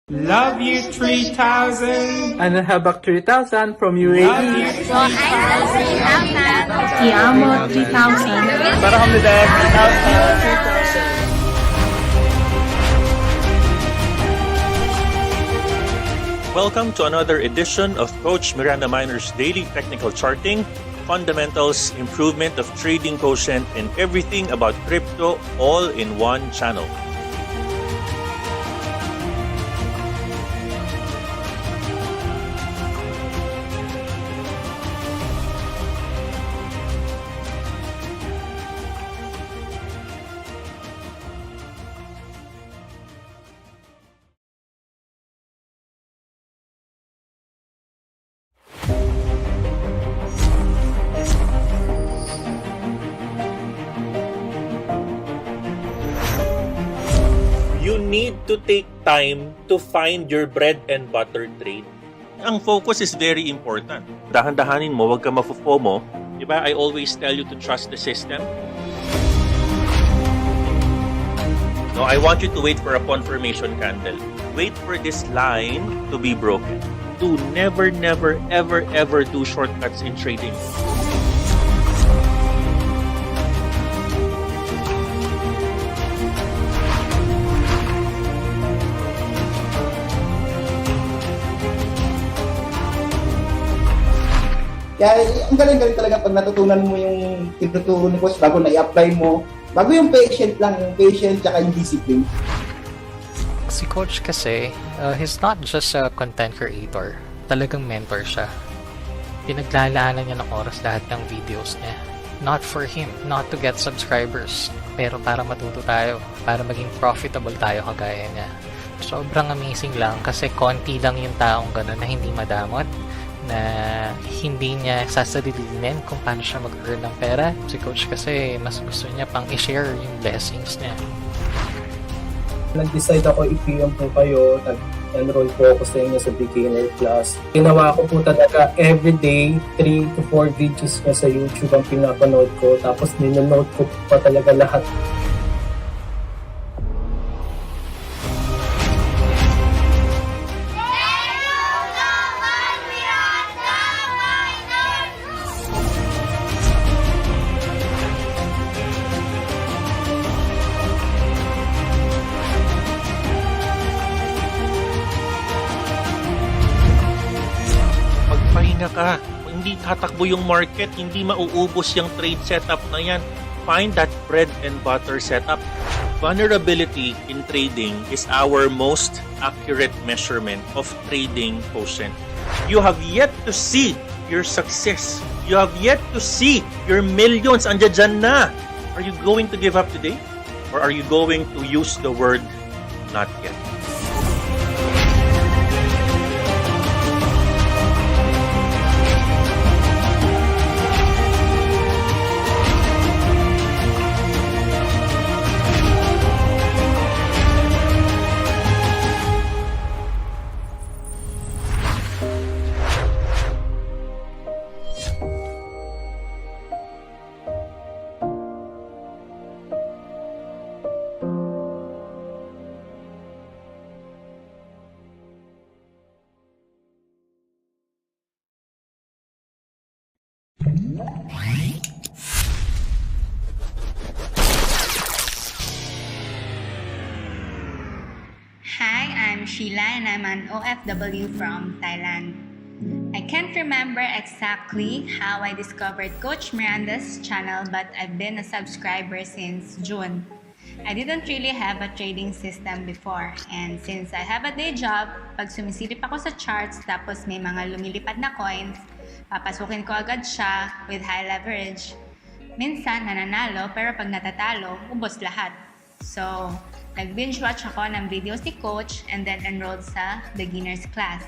Love you 3,000. Ano habak 3,000 from UAE. Love you 3,000. Ti amo 3,000. Para kami dahil 3,000. Welcome to another edition of Coach Miranda Minor's Daily Technical Charting, Fundamentals, Improvement of Trading Quotient, and everything about crypto all in one channel. You need to take time to find your bread and butter trade. Ang focus is very important. Dahan-dahanin mo, wag ka mafo-FOMO. Diba? I always tell you to trust the system. No, I want you to wait for a confirmation candle. Wait for this line to be broken. Do never, ever do shortcuts in trading. Kaya ang galing-galing talaga pag natutunan mo yung tinuturo ni Coach bago na i-apply mo. Bago yung patient lang, yung patient tsaka yung discipline. Si Coach kasi, he's not just a content creator. Talagang mentor siya. Pinaglalaanan niya ng oras lahat ng videos niya. Not for him, not to get subscribers, pero para matuto tayo, para maging profitable tayo kagaya niya. Sobrang amazing lang kasi konti lang yung taong gano'n na hindi madamot, na hindi niya sasalilinin kung paano siya mag-earn ng pera. Si Coach kasi mas gusto niya pang i-share yung blessings niya. Nag-decide ako i-PM po kayo, nag-enroll po ako sa inyo sa beginner class. Ginawa ko po talaga everyday 3 to 4 videos na sa YouTube ang pinapanood ko, tapos ninonote ko pa talaga lahat. Magpahinga ka. Hindi tatakbo yung market, hindi mauubos yung trade setup na yan. Find that bread and butter setup. Vulnerability in trading is our most accurate measurement of trading quotient. You have yet to see your success. You have yet to see your millions. Andiyan dyan na. Are you going to give up today? Or are you going to use the word not yet? Hi, I'm Sheila and I'm an OFW from Thailand. I can't remember exactly how I discovered Coach Miranda's channel, but I've been a subscriber since June. I didn't really have a trading system before, and since I have a day job, pag sumisilip ako sa charts tapos may mga lumilipad na coins, papasukin ko agad siya with high leverage. Minsan nananalo, pero pag natatalo, ubos lahat. So, nag-binge watch ako ng videos ni Coach and then enrolled sa beginner's class.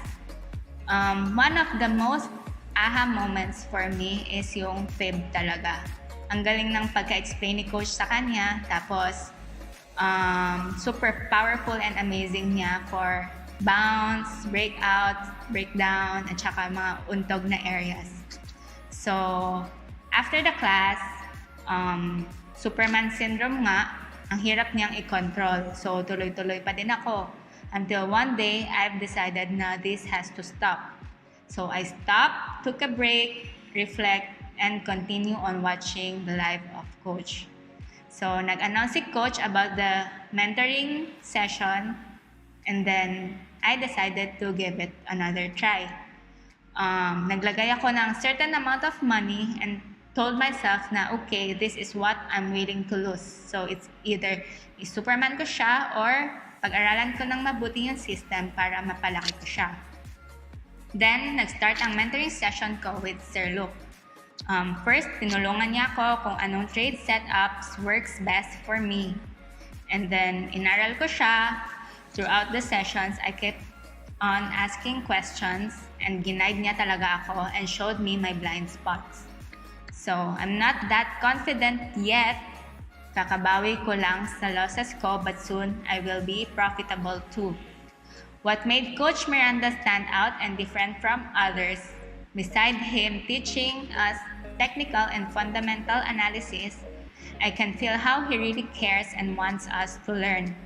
One of the most aha moments for me is yung fib talaga. Ang galing ng pagka-explain ni Coach sa kanya, tapos super powerful and amazing niya for bounce, breakout, breakdown, at saka mga untog na areas. So, after the class, Superman syndrome nga, ang hirap niyang i-control. So, tuloy-tuloy pa din ako. until one day I've decided na this has to stop. So I stopped, took a break, reflect, and continue on watching the life of Coach. So nag-announce si Coach about the mentoring session, and then I decided to give it another try. Naglagay ako ng certain amount of money and told myself na okay, this is what I'm willing to lose. So it's either i-superman ko siya or pag-aralan ko ng mabuti yung system para mapalaki ko siya. Then, nag-start ang mentoring session ko with Sir Luke. First, tinulungan niya ako kung anong trade setups works best for me. And then, inaral ko siya. Throughout the sessions, I kept on asking questions and ginaid niya talaga ako and showed me my blind spots. So, I'm not that confident yet. Kakabawi ko lang sa losses ko, but soon I will be profitable too. What made Coach Miranda stand out and different from others, beside him teaching us technical and fundamental analysis, I can feel how he really cares and wants us to learn.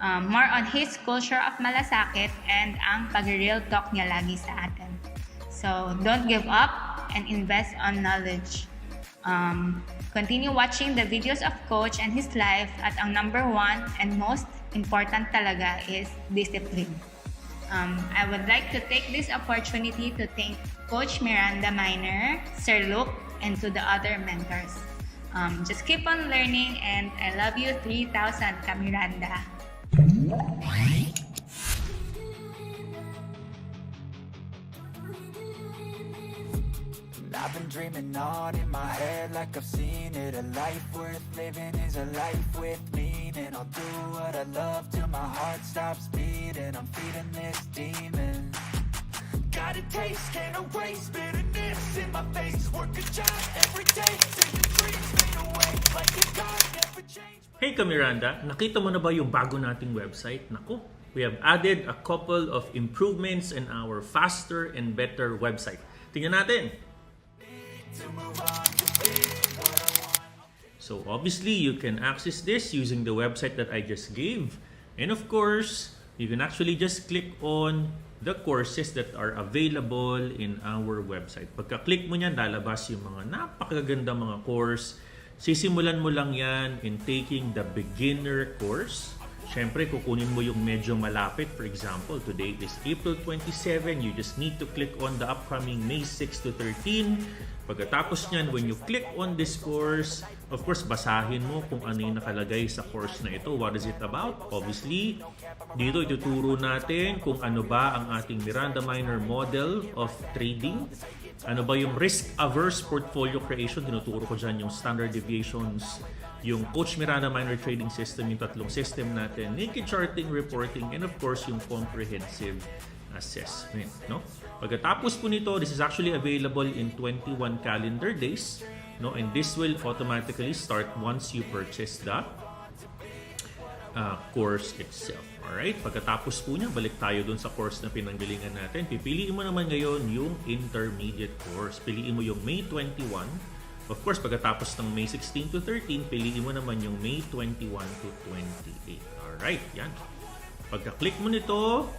More on his culture of malasakit and ang pag-real talk niya lagi sa atin. So, don't give up and invest on knowledge. Continue watching the videos of Coach and his life at ang number one and most important talaga is discipline. I would like to take this opportunity to thank Coach Miranda Minor, Sir Luke, and to the other mentors. Just keep on learning, and I love you 3,000 ka Miranda. I've been dreaming on in my head like I've seen it. A life worth living is a life with meaning. I'll do what I love till my heart stops beating. I'm feeding this demon. Got a taste, can't erase bitterness in my face. Work a job every day, see the dreams fade away like a God never changed. Hey Miranda, nakita mo na ba yung bago nating website? Naku, we have added a couple of improvements in our faster and better website. Tingnan natin. So obviously you can access this using the website that I just gave, and of course you can actually just click on the courses that are available in our website. Pagka-click mo niyan, lalabas yung mga napakaganda mga course. Sisimulan mo lang yan in taking the beginner course. Siyempre, kukunin mo yung medyo malapit. For example, today is April 27. You just need to click on the upcoming May 6 to 13. Pagkatapos niyan, when you click on this course, of course, basahin mo kung ano yung nakalagay sa course na ito. What is it about? Obviously, dito ituturo natin kung ano ba ang ating Miranda Minor model of trading. Ano ba yung risk-averse portfolio creation? Tinuturo ko dyan yung standard deviations, yung Coach Miranda Minor Trading System, yung tatlong system natin, naked charting, reporting, and of course, yung comprehensive assessment. No? Pagkatapos po nito, this is actually available in 21 calendar days. No? And this will automatically start once you purchase the course itself. Alright? Pagkatapos po niya, balik tayo dun sa course na pinanggalingan natin. Pipiliin mo naman ngayon yung intermediate course. Piliin mo yung May 21. Of course, pagkatapos ng May 16 to 13, piliin mo naman yung May 21 to 28. Alright, yan. Pagka-click mo nito,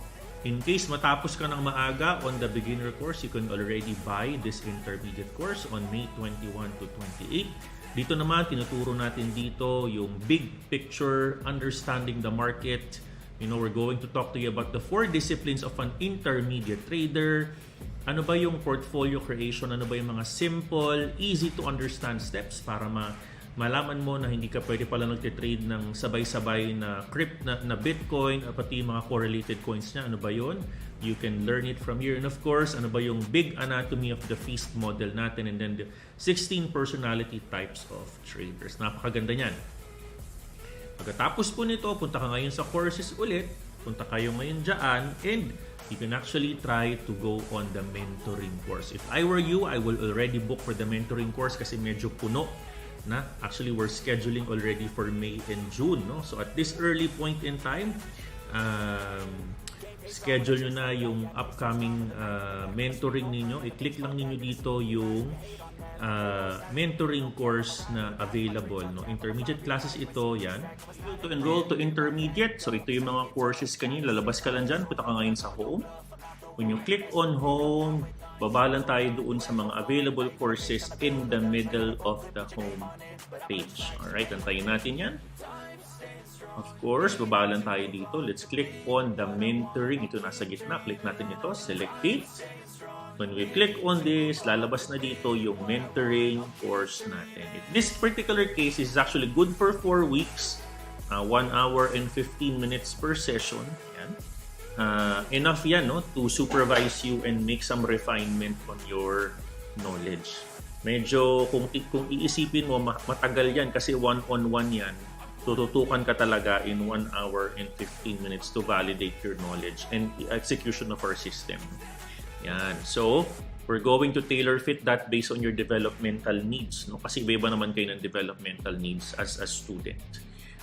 in case matapos ka ng maaga on the beginner course, you can already buy this intermediate course on May 21 to 28. Dito naman, tinuturo natin dito yung big picture, understanding the market. You know, we're going to talk to you about the 4 disciplines of an intermediate trader. Ano ba yung portfolio creation? Ano ba yung mga simple, easy to understand steps para malaman mo na hindi ka pwede pala nagtitrade ng sabay-sabay na na Bitcoin at pati yung mga correlated coins niya. Ano ba yun? You can learn it from here. And of course, ano ba yung big anatomy of the feast model natin, and then the 16 personality types of traders. Napakaganda niyan. Pagkatapos po nito, punta ka ngayon sa courses ulit. Punta kayo ngayon dyan, and you can actually try to go on the mentoring course. If I were you, I will already book for the mentoring course kasi medyo puno na. Actually, we're scheduling already for May and June. No? So at this early point in time, schedule nyo na yung upcoming mentoring ninyo. I-click lang ninyo dito yung mentoring course na available, no? Intermediate classes ito, yan. To enroll to intermediate, so ito yung mga courses kanina, lalabas ka lang dyan, punta ka ngayon sa home. When you click on home, baba lang tayo doon sa mga available courses in the middle of the home page. Alright, antayin natin yan. Of course, baba lang tayo dito. Let's click on the mentoring. Ito nasa gitna. Click natin ito. Select it. When we click on this, lalabas na dito yung mentoring course natin. This particular case is actually good for 4 weeks. 1 hour and 15 minutes per session. Yan. Enough yan, no, to supervise you and make some refinement on your knowledge. Medyo, kung iisipin mo, matagal yan kasi one-on-one yan. Tututukan ka talaga in 1 hour and 15 minutes to validate your knowledge and execution of our system. Yan. So, we're going to tailor fit that based on your developmental needs, no? Kasi iba-iba naman kayo ng developmental needs as a student.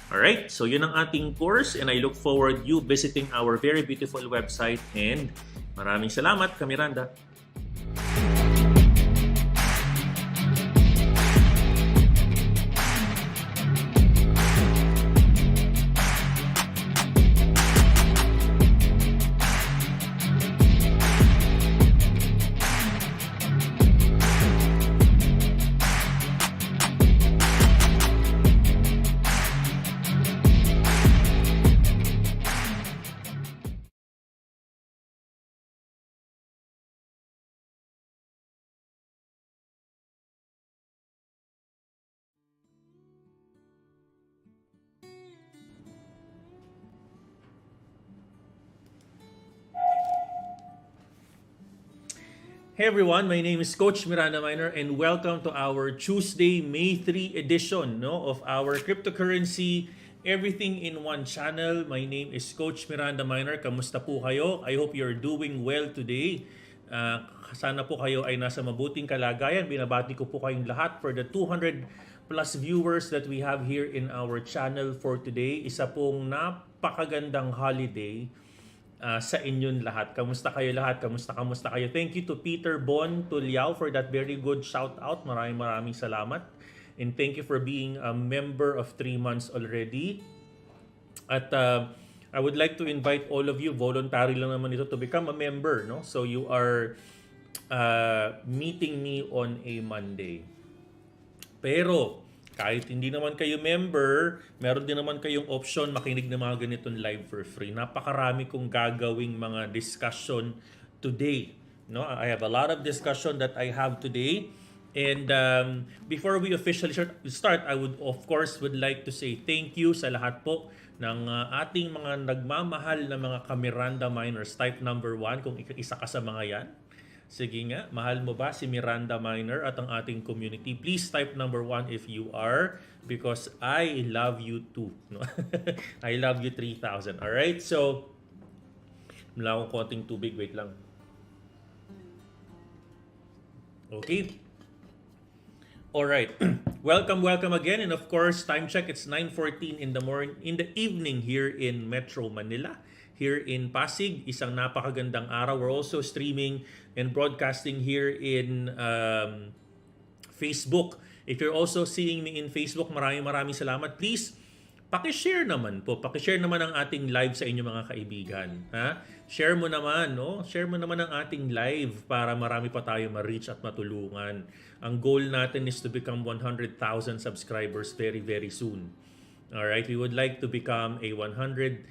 Alright, so yun ang ating course and I look forward you visiting our very beautiful website and maraming salamat, Coach Miranda. Hey everyone, my name is Coach Miranda Minor and welcome to our Tuesday, May 3 edition, no, of our cryptocurrency everything in one channel. My name is Coach Miranda Minor. Kamusta po kayo? I hope you're doing well today. Sana po kayo ay nasa mabuting kalagayan. Binabati ko po kayong lahat for the 200 plus viewers that we have here in our channel for today. Isa pong napakagandang holiday sa inyong lahat. Kamusta kayo lahat? Kamusta kayo? Thank you to Peter Bon Tuliao for that very good shout out. Maraming salamat. And thank you for being a member of 3 months already. At I would like to invite all of you, voluntary lang naman ito, to become a member, no? So you are meeting me on a Monday. Pero kahit hindi naman kayo member, meron din naman kayong option makinig ng mga ganitong live for free. Napakarami kong gagawing mga discussion today. No, I have a lot of discussion that I have today. And before we officially start, I would like to say thank you sa lahat po ng ating mga nagmamahal na mga Miranda Minors. Type number 1 kung isa ka sa mga yan. Sige nga, mahal mo ba si Miranda Minor at ang ating community? Please type number 1 if you are, because I love you too. No? I love you 3,000. Alright, so wala akong konting tubig. Wait lang. Okay. Alright. Welcome again. And of course, time check, it's 9:14 in the evening here in Metro Manila. Here in Pasig, isang napakagandang araw. We're also streaming and broadcasting here in Facebook. If you're also seeing me in Facebook, maraming salamat. Please, paki-share naman po. Paki-share naman ang ating live sa inyong mga kaibigan. Ha? Share mo naman, no? Share mo naman ang ating live para marami pa tayo ma-reach at matulungan. Ang goal natin is to become 100,000 subscribers very, very soon. Alright? We would like to become a 100,000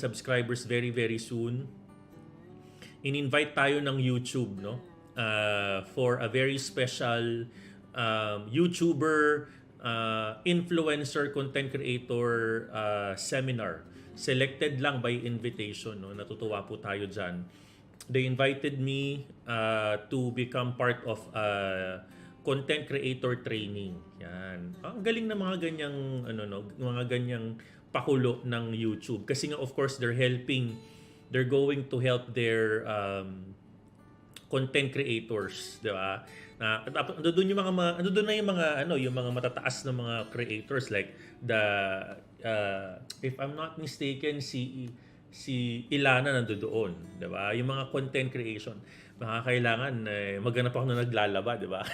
subscribers very, very soon. In-invite tayo ng YouTube, no? For a very special YouTuber, influencer, content creator seminar. Selected lang by invitation, no? Natutuwa po tayo dyan. They invited me to become part of content creator training. Yan. Ang galing na mga ganyang mga ganyang pakulo ng YouTube kasi nga of course they're going to help their content creators, di ba? Doon yung mga matataas na mga creators like the if I'm not mistaken si si Ilana nandoon, 'di ba? Yung mga content creation, kailangan maghanap ako na naglalaba, 'di ba?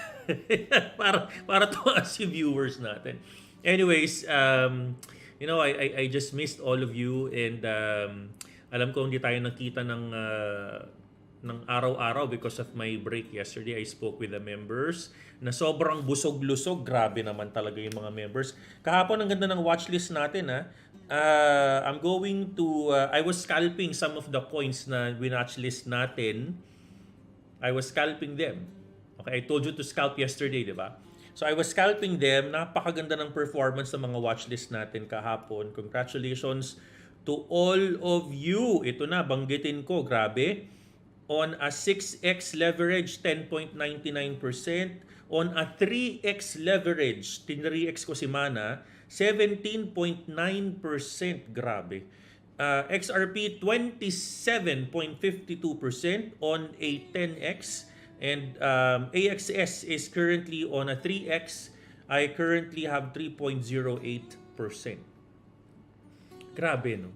para tumaas yung viewers natin. Anyways, I just missed all of you, and alam ko hindi tayo nakita ng araw-araw because of my break yesterday. I spoke with the members na sobrang busog-lusog. Grabe naman talaga yung mga members. Kahapon ang ganda ng watchlist natin, ha. I'm going to I was scalping some of the coins na winatchlist natin. I was scalping them. Okay, I told you to scalp yesterday, di ba? So I was scalping them. Napakaganda ng performance ng mga watchlist natin kahapon. Congratulations to all of you. Ito na, banggitin ko. Grabe. On a 6x leverage, 10.99%. On a 3x leverage, 3x ko si Mana, 17.9%. Grabe. XRP, 27.52% on a 10x. And AXS is currently on a 3x. I currently have 3.08%. Grabe, no?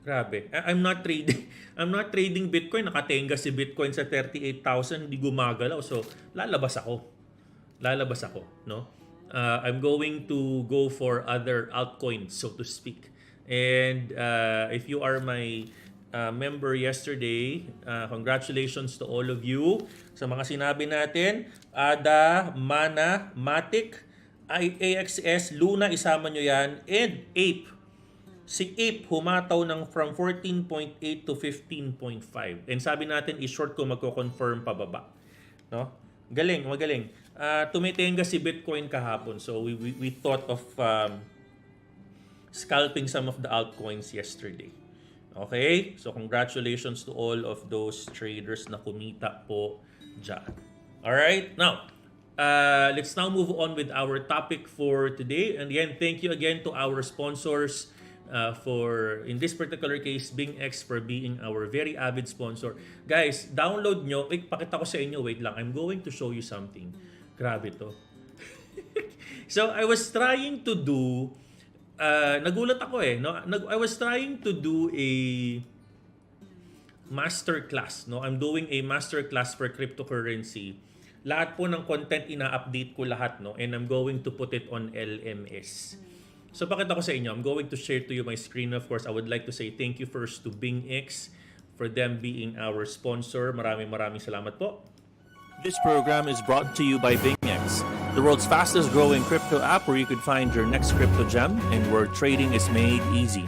Grabe. I'm not trading Bitcoin. Nakatenga si Bitcoin sa 38,000, hindi gumagalaw. So, lalabas ako, no? I'm going to go for other altcoins, so to speak. And if you are my member yesterday, congratulations to all of you sa mga sinabi natin. ADA, Mana, Matic, AXS, Luna, isama nyo yan, and Ape. Si Ape humataw ng from 14.8 to 15.5. And sabi natin, i-short ko magko-confirm pababa. No? Galing, magaling. Tumitenga si Bitcoin kahapon. So we thought of scalping some of the altcoins yesterday. Okay? So congratulations to all of those traders na kumita po dyan. Alright? Now, let's now move on with our topic for today. And again, thank you again to our sponsors for, in this particular case, BingX for being our very avid sponsor. Guys, download nyo. Pakita ko sa inyo. Wait lang. I'm going to show you something. Grabe to. So, I was trying to do, nagulat ako no? I was trying to do a masterclass. No? I'm doing a masterclass for cryptocurrency. Lahat po ng content ina-update ko lahat. No? And I'm going to put it on LMS. So pakita ko sa inyo, I'm going to share to you my screen. Of course, I would like to say thank you first to BingX for them being our sponsor. Maraming salamat po. This program is brought to you by BingX, the world's fastest growing crypto app where you could find your next crypto gem and where trading is made easy.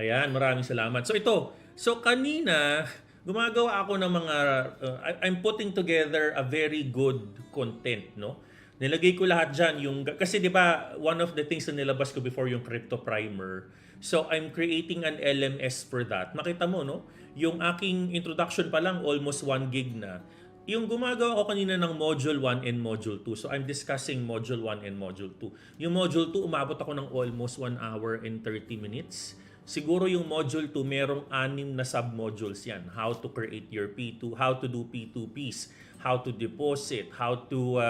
Ayan, maraming salamat. So ito, kanina, gumagawa ako ng mga, I'm putting together a very good content, no? Nilagay ko lahat dyan, kasi di ba, one of the things na nilabas ko before yung crypto primer. So, I'm creating an LMS for that. Nakita mo, no? Yung aking introduction pa lang, almost 1 gig na. Yung gumagawa ko kanina ng Module 1 and Module 2. So, I'm discussing Module 1 and Module 2. Yung Module 2, umabot ako ng almost 1 hour and 30 minutes. Siguro yung Module 2, merong 6 na sub-modules yan. How to create your P2, how to do P2Ps, how to deposit, how to,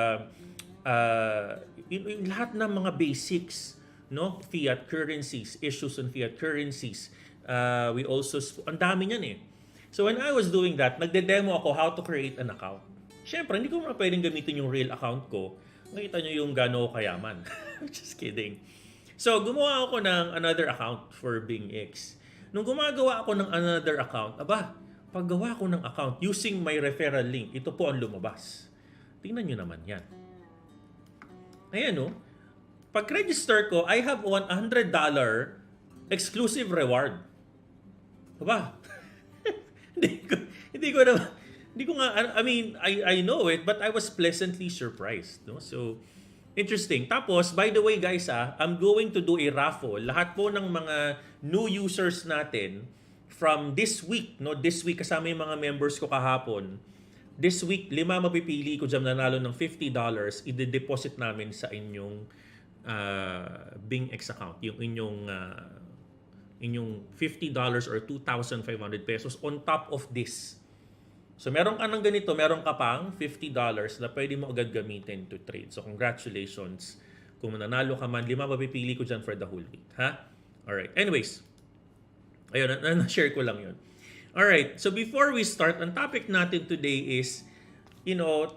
lahat ng mga basics, no? Fiat currencies, issues on fiat currencies. We also, ang dami niyan eh. So when I was doing that, nagde-demo ako how to create an account. Siyempre, hindi ko na pwedeng gamitin yung real account ko. Nakita nyo yung gano'n kayaman. Just kidding. So, gumawa ako ng another account for BingX. Nung gumagawa ako ng another account, paggawa ko ng account using my referral link, ito po ang lumabas. Tingnan nyo naman yan. Ayan no. Pag-register ko, I have $100 exclusive reward. I know it, but I was pleasantly surprised. No? So, interesting. Tapos, by the way guys, I'm going to do a raffle. Lahat po ng mga new users natin from this week, no? This week kasama yung mga members ko kahapon. This week, 5 mapipili ko dyan nanalo ng $50. I-deposit namin sa inyong BingX account. Yung inyong $50 or 2,500 pesos on top of this. So, meron ka ng ganito, meron ka pang $50 na pwede mo agad gamitin to trade. So, congratulations Kung mananalo ka man, 5 mapipili ko dyan for the whole week. Ha? Alright. Anyways, ayun, na-share ko lang yun. Alright, so before we start, ang topic natin today is,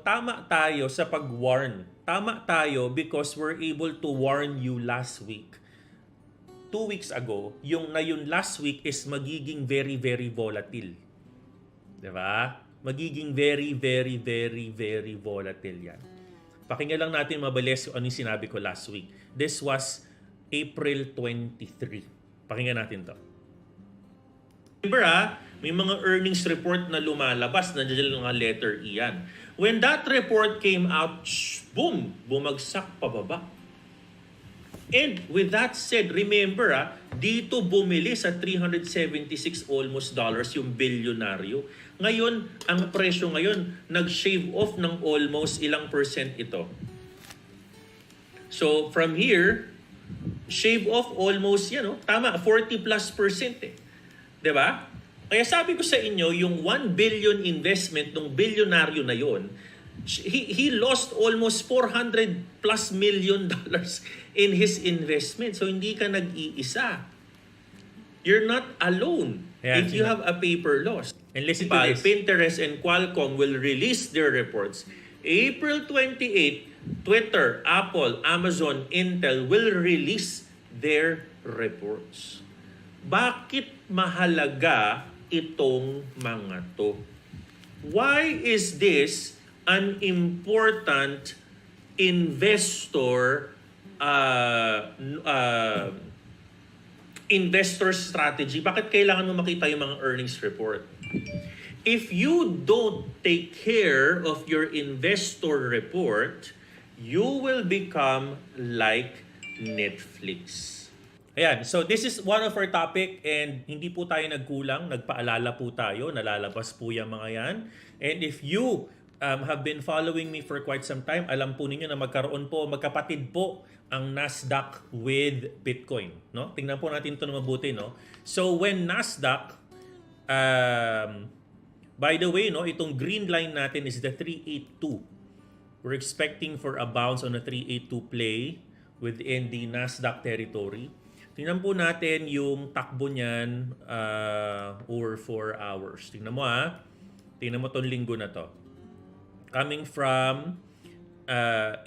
tama tayo sa pag-warn. Tama tayo because we're able to warn you last week. 2 weeks ago, yung last week is magiging very, very volatile. Diba? Magiging very, very, very, very volatile yan. Pakinggan lang natin mabilis kung ano yung sinabi ko last week. This was April 23. Pakinggan natin to. Remember may mga earnings report na lumalabas, nandiyan lang mga letter E yan. When that report came out, boom, bumagsak pababa. And with that said, remember dito bumili sa 376 almost dollars yung bilyonaryo. Ngayon, ang presyo ngayon, nag-shave off ng almost ilang percent ito. So, from here, shave off almost, tama, 40+% eh. Diba? Kaya sabi ko sa inyo, yung 1 billion investment ng bilyonaryo na yon, he lost almost 400+ million dollars in his investment. So, hindi ka nag-iisa. You're not alone if you have a paper loss. And listen to this. Pinterest and Qualcomm will release their reports. April 28, Twitter, Apple, Amazon, Intel will release their reports. Bakit mahalaga itong mga to? Why is this an important investor strategy? Bakit kailangan mo makita yung mga earnings report? If you don't take care of your investor report, you will become like Netflix. Ayan, so this is one of our topic and hindi po tayo nagkulang, nagpaalala po tayo, nalalabas po yung mga yan. And if you have been following me for quite some time, alam po ninyo na magkapatid po ang Nasdaq with Bitcoin. No? Tingnan po natin ito na mabuti. No? So when Nasdaq, by the way, itong green line natin is the 382. We're expecting for a bounce on a 382 play within the Nasdaq territory. Tingnan po natin yung takbo niyan over 4 hours. Tingnan mo Tingnan mo tong linggo na to. Coming from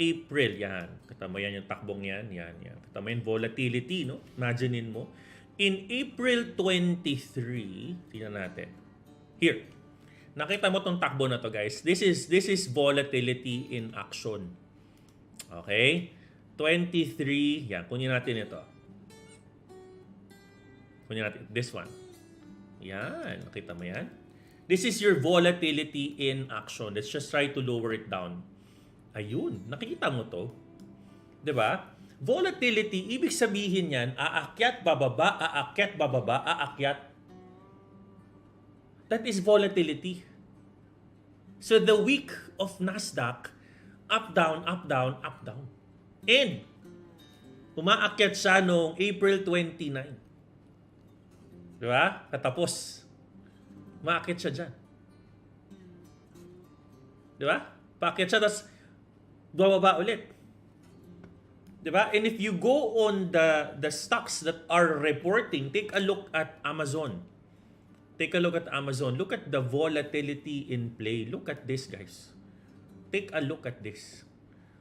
April, yan. Katama yan yung takbong yan. Yan. Katama yung volatility, no? Imaginein mo. In April 23, tingnan natin. Here. Nakita mo tong takbo na to, guys. This is volatility in action. Okay? 23, yan. Kunin natin ito. Kunin natin this one. Yan. Nakita mo yan? This is your volatility in action. Let's just try to lower it down. Ayun. Nakikita mo to? 'Di ba? Volatility, ibig sabihin yan, aakyat, bababa, aakyat, bababa, aakyat. That is volatility. So the week of Nasdaq, up, down, up, down, up, down. And, umaakyat siya noong April 29. Diba? Katapos. Umaakyat siya dyan. Diba? Paakyat siya, tapos bababa ulit. Diba? And if you go on the stocks that are reporting, take a look at Amazon. Take a look at Amazon. Look at the volatility in play. Look at this, guys. Take a look at this.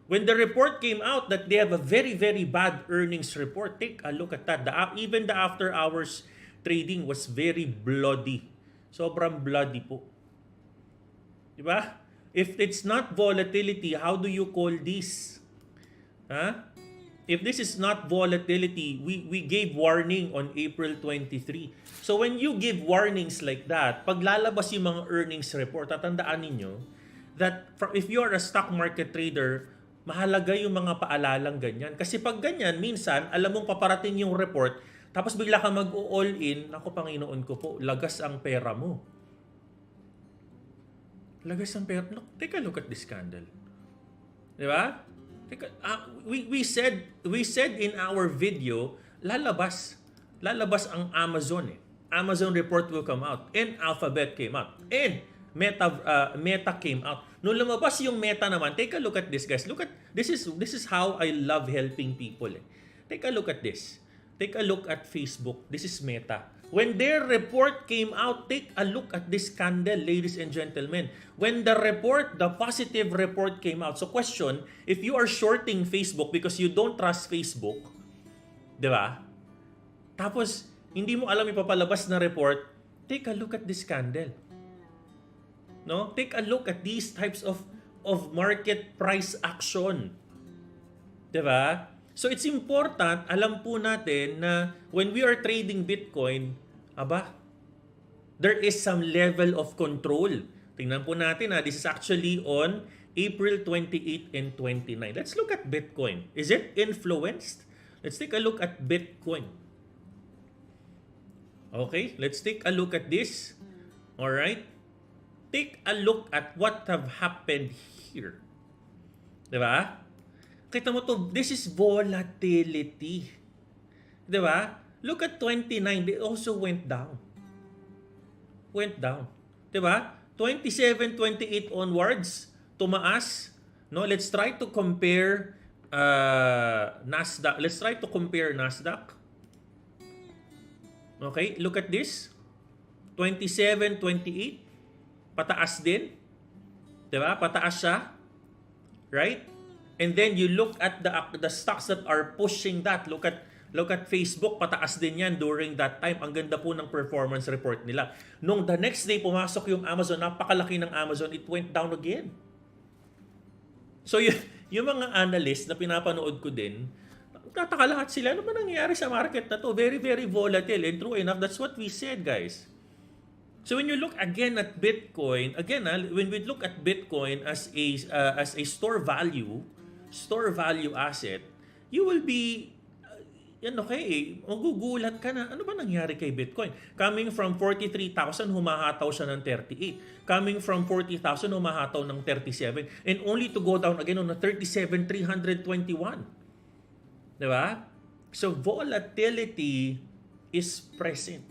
When the report came out that they have a very, very bad earnings report, take a look at that. Even the after hours trading was very bloody. Sobrang bloody po. Diba? If it's not volatility, how do you call this? Huh? If this is not volatility, we gave warning on April 23. So when you give warnings like that, pag lalabas yung mga earnings report, tatandaan ninyo that if you are a stock market trader, mahalaga yung mga paalalang ganyan. Kasi pag ganyan, minsan, alam mong paparating yung report, tapos bigla ka mag-all in, naku Panginoon ko po, lagas ang pera mo. Lagas ang pera. Look, take a look at this candle. Di ba? We said in our video, lalabas ang Amazon eh. Amazon report will come out and Alphabet came out and Meta came out. Nung lumabas yung Meta naman, take a look at this, guys. Look at, this is how I love helping people. Take a look at this. Take a look at Facebook. This is Meta. When their report came out, take a look at this candle, ladies and gentlemen. When the positive report came out. So question, if you are shorting Facebook because you don't trust Facebook, di ba? Tapos, hindi mo alam ipapalabas na report, take a look at this candle. No? Take a look at these types of market price action. Di ba? So it's important, alam po natin na when we are trading Bitcoin, there is some level of control. Tingnan po natin this is actually on April 28 and 29. Let's look at Bitcoin. Is it influenced? Let's take a look at Bitcoin. Okay, let's take a look at this. All right? Take a look at what have happened here. Diba? Kita mo to, this is volatility. Diba? Look at 29, they also went down. Went down. Diba? 27, 28 onwards, tumaas. No, let's try to compare Nasdaq. Let's try to compare Nasdaq. Okay, look at this. 27, 28. Pataas din. Diba? Pataas siya. Right? And then you look at the stocks that are pushing that. Look at Facebook, pataas din yan during that time. Ang ganda po ng performance report nila. Nung the next day pumasok yung Amazon, napakalaki ng Amazon, it went down again. So yung mga analysts na pinapanood ko din, tataka lahat sila, ano ba nangyayari sa market na to? Very, very volatile. And true enough, that's what we said, guys. So when you look again at Bitcoin, when we look at Bitcoin as a store value asset, you will be magugulat ka na, ano ba nangyari kay Bitcoin? Coming from 43,000, humahataw siya ng 38. Coming from 40,000, humahataw ng 37. And only to go down again on the 37,321. Diba? So volatility is present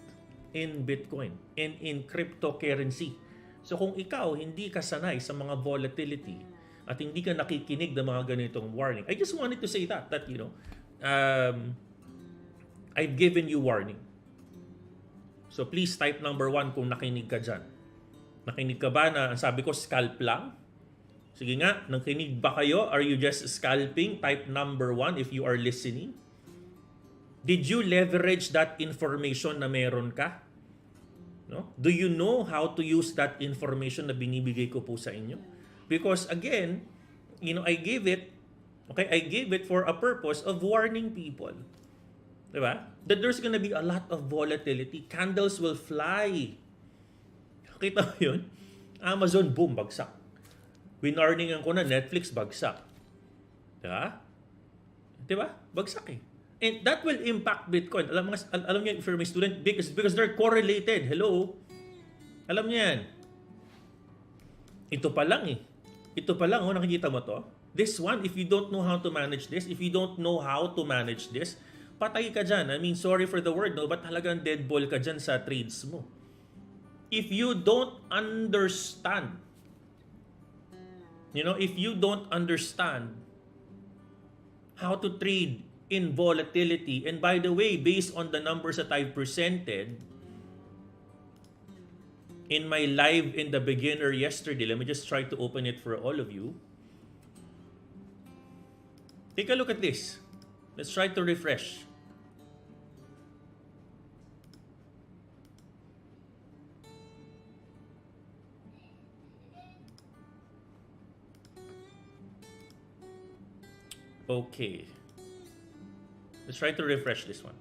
in Bitcoin and in cryptocurrency. So kung ikaw hindi ka sanay sa mga volatility at hindi ka nakikinig ng mga ganitong warning, I just wanted to say that I've given you warning. So please type number 1 kung nakinig ka dyan. Nakinig ka ba na sabi ko scalp lang? Sige nga, nakinig ba kayo? Are you just scalping? Type number 1 if you are listening. Did you leverage that information na meron ka? No? Do you know how to use that information na binibigay ko po sa inyo? Because again, I gave it for a purpose of warning people. Diba? That there's gonna be a lot of volatility. Candles will fly. Kita mo yun? Amazon, boom, bagsak. Winarningan ko na Netflix, bagsak. Diba? Diba? Bagsak eh. And that will impact Bitcoin. Alam niyo, if you're my student, because they're correlated. Hello? Alam niyo yan. Ito pa lang eh. Ito pa lang, nakikita mo to? This one, if you don't know how to manage this, patay ka dyan. I mean, sorry for the word, no? But talagang dead ball ka dyan sa trades mo. If you don't understand, how to trade in volatility, and by the way, based on the numbers that I've presented in my live in the beginner yesterday, let me just try to open it for all of you. Take a look at this. Let's try to refresh. Okay. Let's try to refresh this one.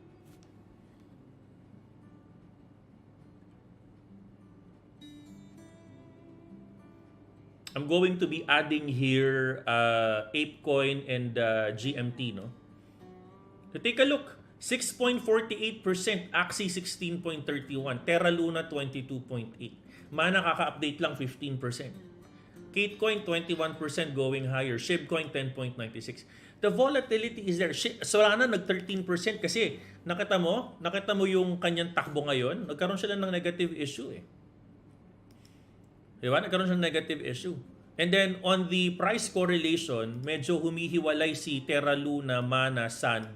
I'm going to be adding here ApeCoin and GMT, no? So take a look. 6.48%, Axie 16.31, Terra Luna 22.8. Mana kaka-update lang 15%. Katecoin 21% going higher, Shibcoin 10.96. The volatility is there. Solana nag 13% kasi nakita mo yung kanyang takbo ngayon, nagkaroon sila ng negative issue eh. Diba? Nagkaroon siya ng negative issue. And then on the price correlation, medyo humihiwalay si Terra Luna, Mana, Sun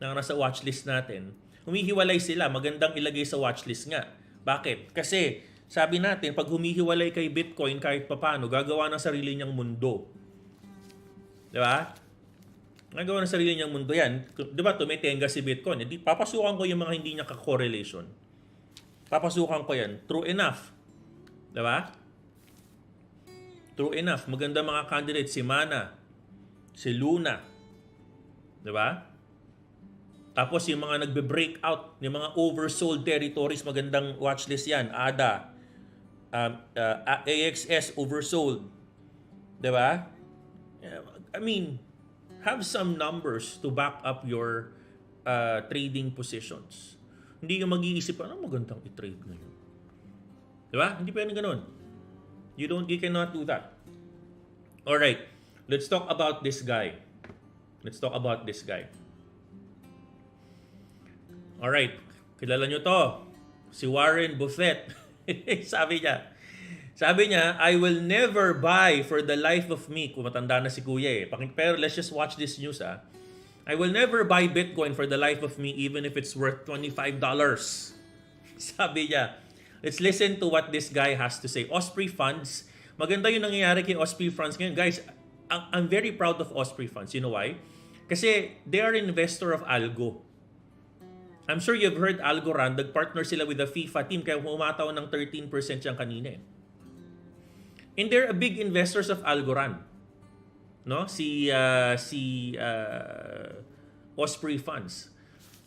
na nasa watchlist natin. Humihiwalay sila, magandang ilagay sa watchlist nga. Bakit? Kasi sabi natin, pag humihiwalay kay Bitcoin kahit papano, gagawa ng sarili niyang mundo. Di ba? Gagawa ng sarili niyang mundo yan. Di ba, tumetenga si Bitcoin. Hindi, papasukan ko yung mga hindi niya ka-correlation. Papasukan ko yan. True enough. Di ba? True enough. Maganda mga candidates si Mana, si Luna. Di ba? Tapos yung mga nagbe-break out, yung mga oversold territories, magandang watchlist yan. ADA, AXS oversold. Di ba? I mean, have some numbers to back up your trading positions. Hindi ka mag-iisip, ano magandang i-trade ngayon? Di ba? Hindi pwede ganun. You cannot do that. All right. Let's talk about this guy. All right. Kilala nyo to. Si Warren Buffett. Sabi niya, I will never buy for the life of me. Kung matanda na si Kuya eh. Pero let's just watch this news ah. I will never buy Bitcoin for the life of me even if it's worth $25. Sabi niya. Let's listen to what this guy has to say. Osprey Funds. Maganda yung nangyayari kay Osprey Funds ngayon. Guys, I'm very proud of Osprey Funds. You know why? Kasi they are an investor of Algo. I'm sure you've heard Algorand. Nag-partner sila with the FIFA team kaya humataw ng 13% yung kanina eh. And they're a big investors of Algorand. No? Si Osprey Funds.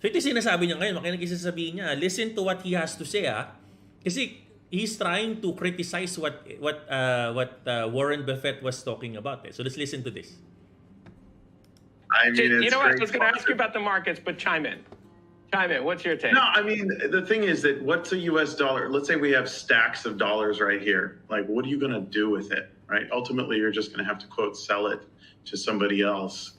So ito sinasabi niya ngayon. Makinig sasabihin niya. Listen to what he has to say ah. Kasi he's trying to criticize what Warren Buffett was talking about. So let's listen to this. I mean, You know what? I was going to ask you about the markets, but chime in. What's your take? No, I mean, the thing is that what's a US dollar? Let's say we have stacks of dollars right here. Like, what are you going to do with it, right? Ultimately, you're just going to have to, quote, sell it to somebody else.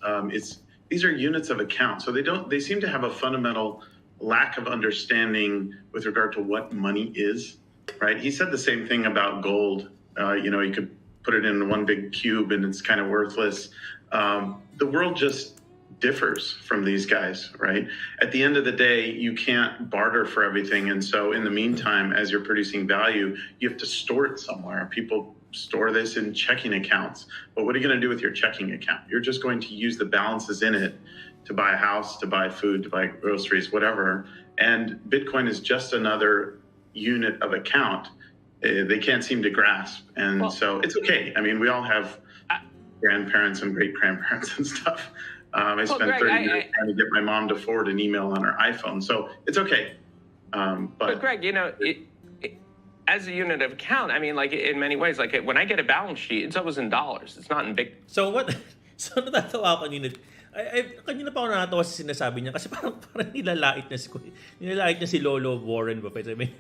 These are units of account. So they seem to have a fundamental lack of understanding with regard to what money is, right? He said the same thing about gold. You could put it in one big cube and it's kind of worthless. The world just differs from these guys, right? At the end of the day, you can't barter for everything. And so in the meantime, as you're producing value, you have to store it somewhere. People store this in checking accounts. But what are you going to do with your checking account? You're just going to use the balances in it to buy a house, to buy food, to buy groceries, whatever. And Bitcoin is just another unit of account. They can't seem to grasp. And so it's okay. I mean, we all have grandparents and great-grandparents and stuff. I spent 30 years trying to get my mom to forward an email on her iPhone. So it's okay. But Greg, as a unit of account, I mean, like in many ways, like when I get a balance sheet, it's always in dollars. It's not in big. So what? So natatawa ako kanina. Kanina pa ako natatawa sa sinasabi niya kasi parang nilalait niya si Lolo Warren Buffett. May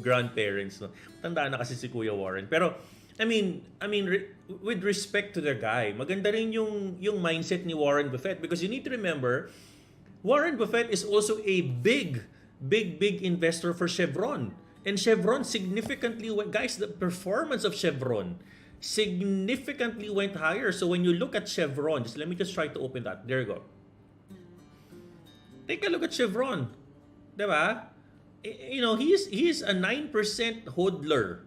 grandparents, no. Tandaan na kasi si Kuya Warren. Pero I mean, with respect to the guy, maganda rin yung mindset ni Warren Buffett because you need to remember, Warren Buffett is also a big investor for Chevron. And Chevron significantly went, guys, the performance of Chevron significantly went higher. So when you look at Chevron, let me just try to open that. There you go. Take a look at Chevron. Diba? He's a 9% hodler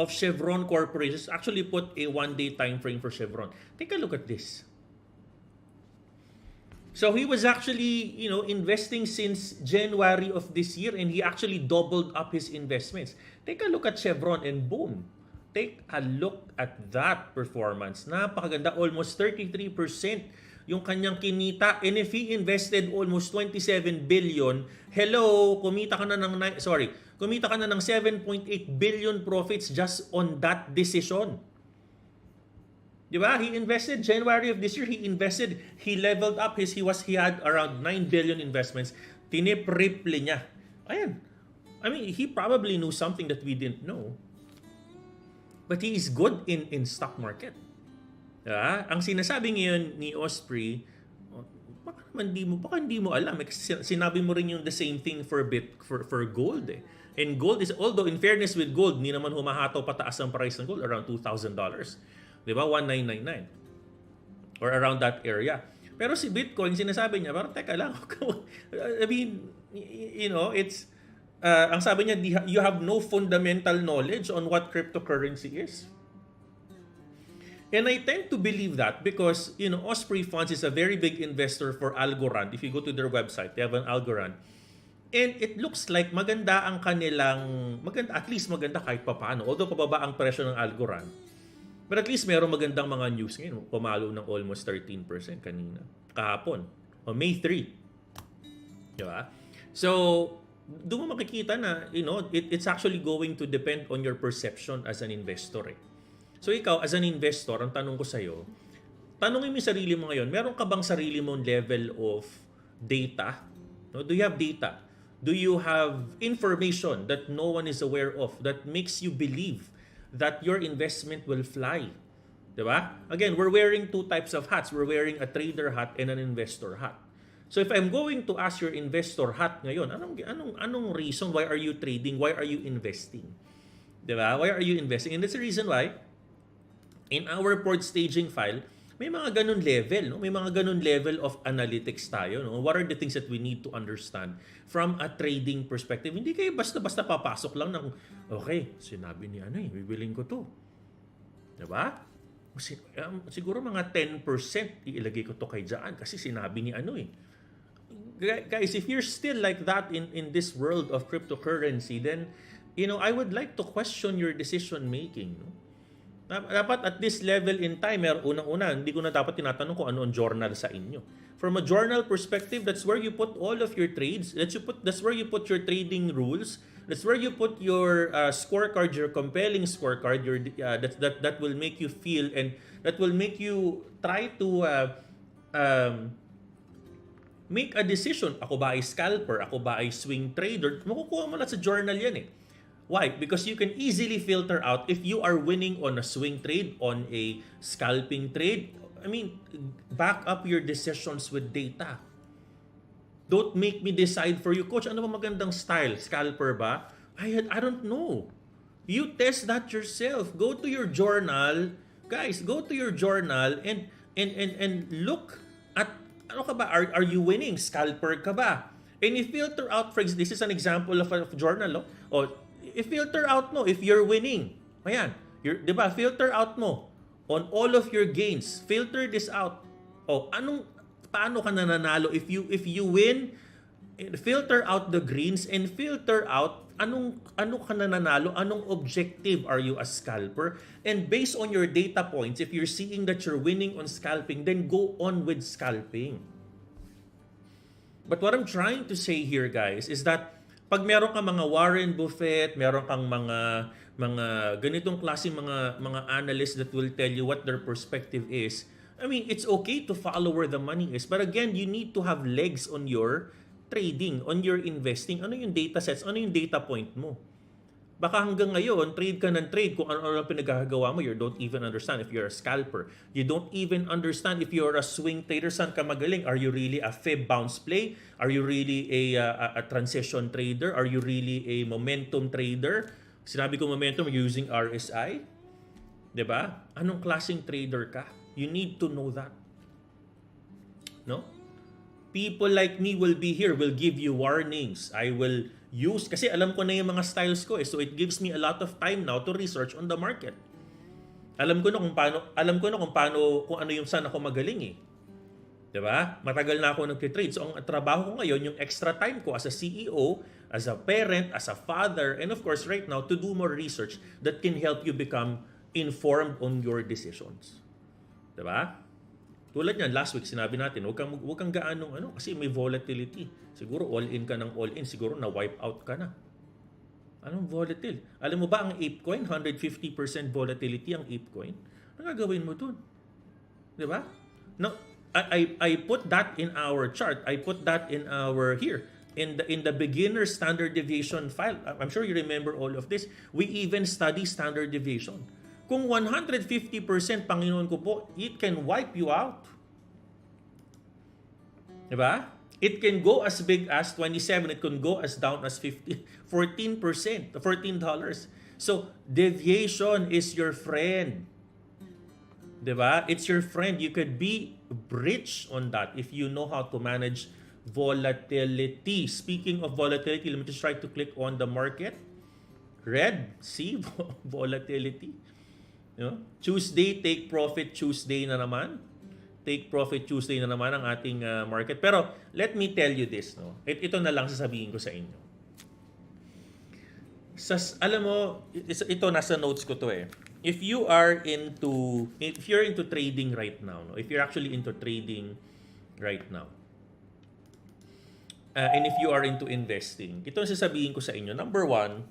of Chevron Corporation. Actually put a one-day time frame for Chevron. Take a look at this. So he was actually, investing since January of this year and he actually doubled up his investments. Take a look at Chevron and boom. Take a look at that performance. Napakaganda. Almost 33% yung kanyang kinita. And if he invested almost 27 billion, kumita ka na ng 7.8 billion profits just on that decision. Diba? He invested January of this year. He leveled up he had around 9 billion investments. Tinip-triple niya. Ayan. I mean, he probably knew something that we didn't know. But he is good in stock market. Diba? Ang sinasabi ngayon ni Osprey, baka hindi mo alam. Kasi sinabi mo rin yung the same thing for gold eh. And gold is, although in fairness with gold, hindi naman humahataw pataas ang price ng gold, around $2,000. Di ba? 1,999. Or around that area. Pero si Bitcoin, sinasabi niya, parang teka lang. I mean, you know, it's, ang sabi niya, you have no fundamental knowledge on what cryptocurrency is. And I tend to believe that because, you know, Osprey Funds is a very big investor for Algorand. If you go to their website, they have an Algorand. And it looks like maganda ang kanilang, maganda, at least maganda kahit papaano. Although pababa ang presyo ng Algorand. But at least meron magandang mga news ngayon. Pumalo ng almost 13% kanina. Kahapon. O May 3. Diba? So, doon mo makikita na, you know, it's actually going to depend on your perception as an investor. So, ikaw, as an investor, ang tanong ko sa'yo, tanongin mo yung sarili mo ngayon, meron ka bang sarili mong level of data? No? Do you have data? Do you have information that no one is aware of that makes you believe that your investment will fly? Diba? Again, we're wearing two types of hats. We're wearing a trader hat and an investor hat. So if I'm going to ask your investor hat ngayon, anong reason why are you trading? Why are you investing? Diba? Why are you investing? And that's the reason why in our port staging file, may mga ganun level, no? May mga ganun level of analytics tayo, no? What are the things that we need to understand from a trading perspective? Hindi kayo basta-basta papasok lang ng, okay, sinabi ni ano bibiling ko to. Diba? Siguro mga 10% iilagay ko to kay Jaan kasi sinabi ni ano Guys, if you're still like that in this world of cryptocurrency, then, you know, I would like to question your decision making, no? Dapat at this level in time, unang-una, hindi ko na dapat tinatanong kung ano ang journal sa inyo. From a journal perspective, that's where you put all of your trades. That's where you put your trading rules. That's where you put your scorecard, your compelling scorecard. That will make you feel and that will make you try to make a decision. Ako ba ay scalper? Ako ba ay swing trader? Makukuha mo na sa journal yan Why? Because you can easily filter out if you are winning on a swing trade, on a scalping trade. I mean, back up your decisions with data. Don't make me decide for you. Coach, ano ba magandang style? Scalper ba? I don't know. You test that yourself. Go to your journal. Guys, go to your journal and look at ano ka ba? Are you winning? Scalper ka ba? And you filter out, for example, this is an example of a journal. I-filter out mo if you're winning. Ayan. Di ba? Filter out mo on all of your gains. Filter this out. Paano ka nananalo if you win? Filter out the greens and filter out ano ka nananalo, anong objective are you as scalper? And based on your data points, if you're seeing that you're winning on scalping, then go on with scalping. But what I'm trying to say here, guys, is that pag meron kang mga Warren Buffett, meron kang mga ganitong klase mga analysts that will tell you what their perspective is. I mean, it's okay to follow where the money is, but again, you need to have legs on your trading, on your investing. Ano yung data sets? Ano yung data point mo? Baka hanggang ngayon, trade ka ng trade kung ano pinagagawa mo. You don't even understand if you're a scalper. You don't even understand if you're a swing trader. Saan ka magaling? Are you really a fib bounce play? Are you really a transition trader? Are you really a momentum trader? Sinabi ko momentum using RSI. Diba? Anong klaseng trader ka? You need to know that. No? People like me will be here, will give you warnings. I will use, kasi alam ko na yung mga styles ko so it gives me a lot of time now to research on the market. Alam ko na kung ano yung saan ako magaling 'Di ba? Matagal na ako nagte-trade. So ang trabaho ko ngayon, yung extra time ko as a CEO, as a parent, as a father, and of course right now to do more research that can help you become informed on your decisions. 'Di ba? Tulad niyan, last week sinabi natin, huwag kang gaanong kasi may volatility. Siguro all-in ka ng all-in, siguro na-wipe out ka na. Anong volatile? Alam mo ba ang ApeCoin, 150% volatility ang ApeCoin? Ano gagawin mo dun? Di ba? Now, I put that in our chart. I put that in our here. In the beginner standard deviation file. I'm sure you remember all of this. We even study standard deviation. Kung 150%, Panginoon ko po, it can wipe you out. Diba? It can go as big as 27. It can go as down as 14%, $14. So, deviation is your friend. Diba? It's your friend. You could be rich on that if you know how to manage volatility. Speaking of volatility, let me just try to click on the market. Red, see? Volatility. You know? Tuesday, take profit Tuesday na naman. Take profit Tuesday na naman ang ating market. Pero let me tell you this, no. Ito na lang sasabihin ko sa inyo. Alam mo, ito nasa notes ko to eh. If you're into trading right now, no, if you're actually into trading right now, and if you are into investing, ito ang sasabihin ko sa inyo. Number one,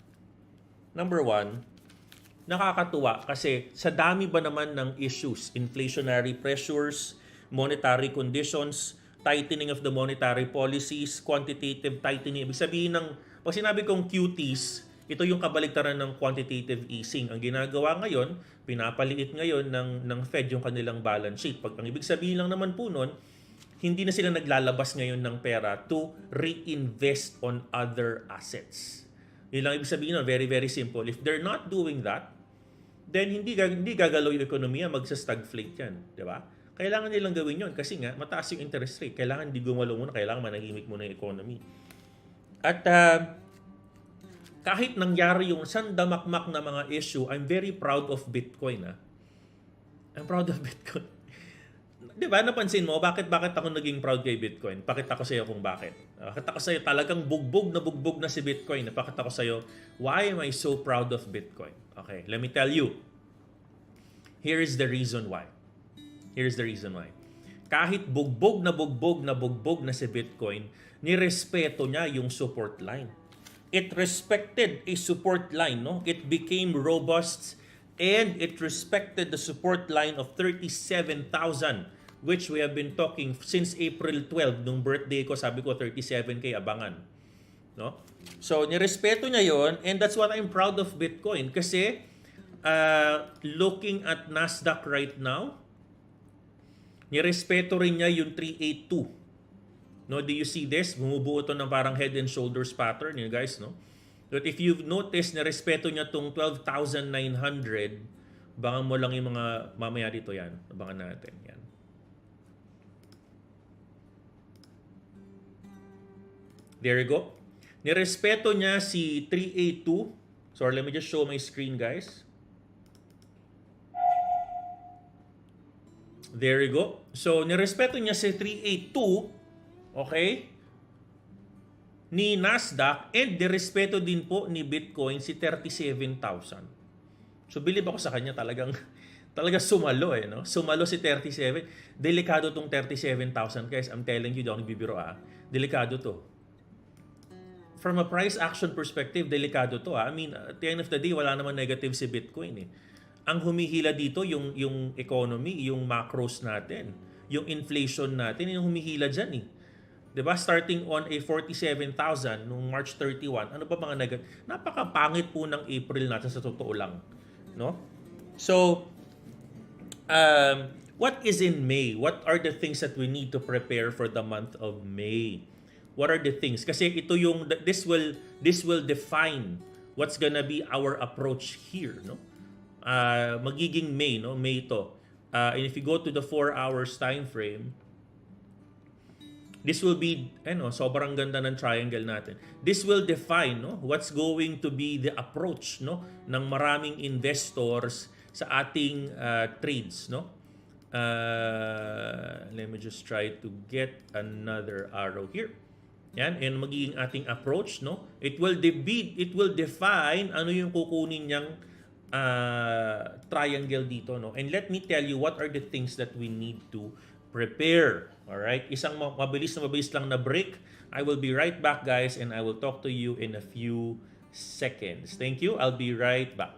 nakakatuwa kasi sa dami ba naman ng issues, inflationary pressures, monetary conditions, tightening of the monetary policies, quantitative tightening. Ibig sabihin pag sinabi kong QTs, ito yung kabaligtaran ng quantitative easing. Ang ginagawa ngayon, pinapaliit ngayon ng Fed yung kanilang balance sheet. Ang ibig sabihin lang naman po nun, hindi na sila naglalabas ngayon ng pera to reinvest on other assets. Yun lang ibig sabihin nun, very, very simple. If they're not doing that, then hindi gagalaw yung ekonomiya, magsa-stagflate yan. Di ba? Kailangan nilang gawin yun kasi nga, mataas yung interest rate. Kailangan hindi gumalaw muna, kailangan manahimik muna yung economy. At kahit nangyari yung sandamakmak na mga issue, I'm very proud of Bitcoin. I'm proud of Bitcoin. Di ba, napansin mo, bakit ako naging proud kay Bitcoin? Pakita ko sa iyo kung bakit. Pakita ko sa iyo, talagang bugbog na si Bitcoin. Pakita ko sa iyo, why am I so proud of Bitcoin? Okay, let me tell you. Here is the reason why. Kahit bugbog na si Bitcoin, nirespeto niya yung support line. It respected a support line, no? It became robust and it respected the support line of 37,000, which we have been talking since April 12 nung birthday ko, sabi ko 37K abangan, no? So nirespeto niya yon, and that's what I'm proud of Bitcoin kasi looking at Nasdaq right now, nirespeto rin niya yung 382. No, do you see this? Bumubuo ito ng parang head and shoulders pattern, you guys, no? But if you've noticed, nirespeto niya tong 12,900, abangan mo lang yung mga mamaya dito yan. Abangan natin, yan. There you go. Nirespeto niya si 382. So let me just show my screen, guys. There you go. So nirespeto niya si 382. Okay? Ni Nasdaq, and nirespeto din po ni Bitcoin si 37,000. So believe ako sa kanya, talaga sumalo eh, no? Sumalo si 37. Delikado tong 37,000, guys. I'm telling you, di ako nagbibiro Delikado to. From a price action perspective, delikado to. I mean, at the end of the day, wala naman negative si Bitcoin eh. Ang humihila dito yung economy, yung macros natin, yung inflation natin, yung humihila dyan eh. Diba? Starting on a 47,000 noong March 31, ano ba mga napakapangit po ng April natin sa totoo lang, no? So, what is in May? What are the things that we need to prepare for the month of May? What are the things? Kasi ito yung this will define what's gonna be our approach here, no? Magiging May, no? May to. And if you go to the 4 hours time frame, this will be, sobrang ganda ng triangle natin. This will define, no, what's going to be the approach, no, ng maraming investors sa ating trades, no. Let me just try to get another arrow here. Yan, and magiging ating approach, no. It will define ano yung kukunin niyang triangle dito, no. And let me tell you what are the things that we need to prepare. All right, isang mabilis lang na break. I will be right back, guys, and I will talk to you in a few seconds. Thank you. I'll be right back.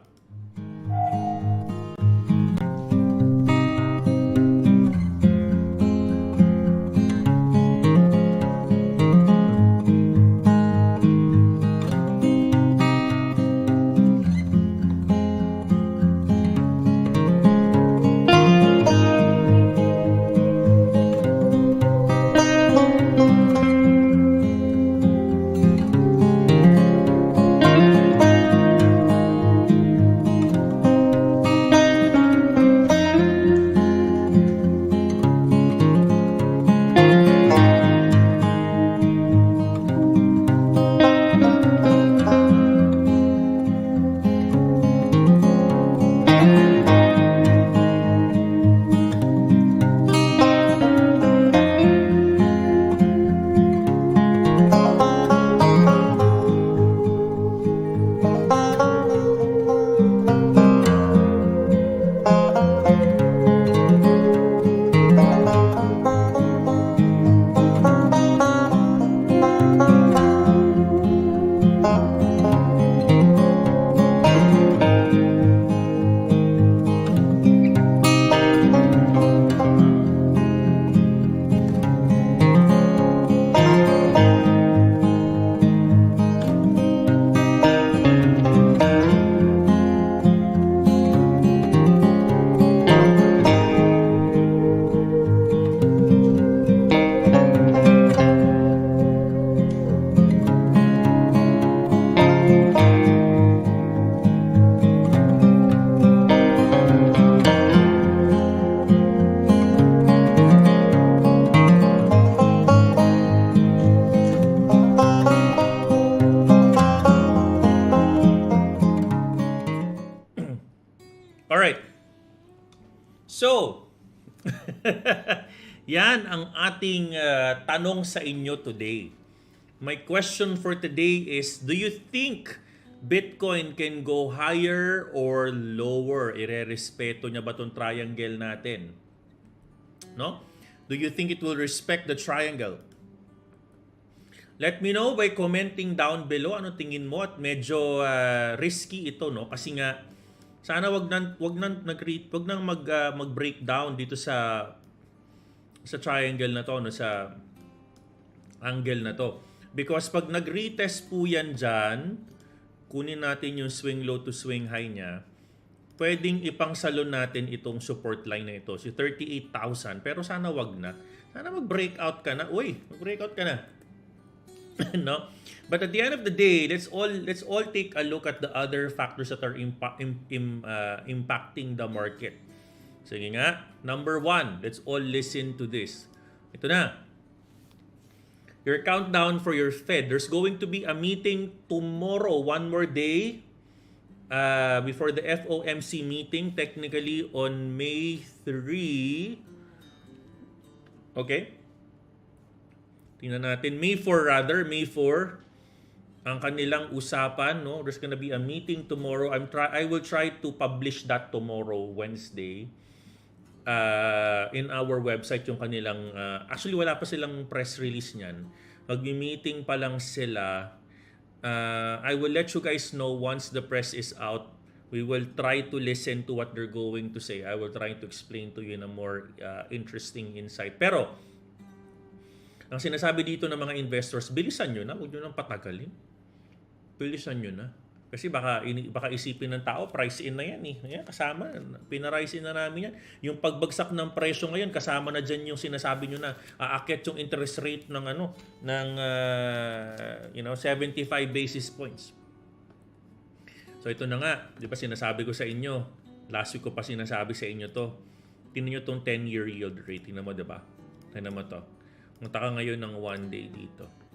Yan ang ating tanong sa inyo today. My question for today is, do you think Bitcoin can go higher or lower? Irerespeto niya ba itong triangle natin? No? Do you think it will respect the triangle? Let me know by commenting down below ano tingin mo, at medyo risky ito, no? Kasi nga sana wag nang mag-breakdown dito sa triangle na to, no, sa angle na to. Because pag nag-retest po yan dyan, kunin natin yung swing low to swing high niya, pwedeng ipangsalon natin itong support line na ito, si 38,000. Pero sana wag na. Sana mag-breakout ka na. Uy, mag-breakout ka na. No? But at the end of the day, let's all take a look at the other factors that are impacting the market. Sige nga, number 1, let's all listen to this. Ito na. Your countdown for your Fed. There's going to be a meeting tomorrow, one more day before the FOMC meeting, technically on May 3. Okay? Tingnan natin. May 4 ang kanilang usapan, no? There's gonna be a meeting tomorrow. I will try to publish that tomorrow, Wednesday. In our website yung kanilang actually wala pa silang press release niyan. Magmi-meeting pa lang sila. I will let you guys know once the press is out. We will try to listen to what they're going to say. I will try to explain to you in a more interesting insight. Pero ang sinasabi dito ng mga investors, bilisan nyo na, huwag nyo nang patagalin. Bilisan nyo na. Kasi baka isipin ng tao, price in na yan eh. Ayan, kasama, pinarice in na namin yan. Yung pagbagsak ng presyo ngayon, kasama na dyan yung sinasabi nyo na aakyat yung interest rate ng 75 basis points. So ito na nga, di ba sinasabi ko sa inyo, last week ko pa sinasabi sa inyo to, tingnan nyo tong 10-year yield rate, tingnan mo, di ba? Tingnan mo to. Punta ka ngayon ng 1 day dito.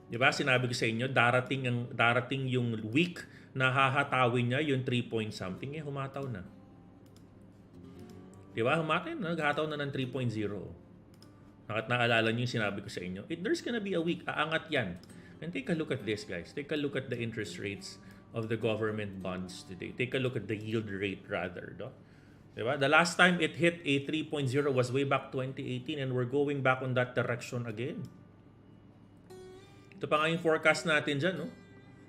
Di ba? Sinabi ko sa inyo, darating yung week na hahatawin niya yung 3 point something, humataw na. Di ba? Humataw na, naghataw na ng 3.0. Naalala niyo yung sinabi ko sa inyo, there's gonna be a week, aangat yan. And take a look at this, guys. Take a look at the interest rates of the government bonds today. Take a look at the yield rate rather. No? Diba? The last time it hit a 3.0 was way back 2018 and we're going back on that direction again. Ito pa nga yung forecast natin dyan, no?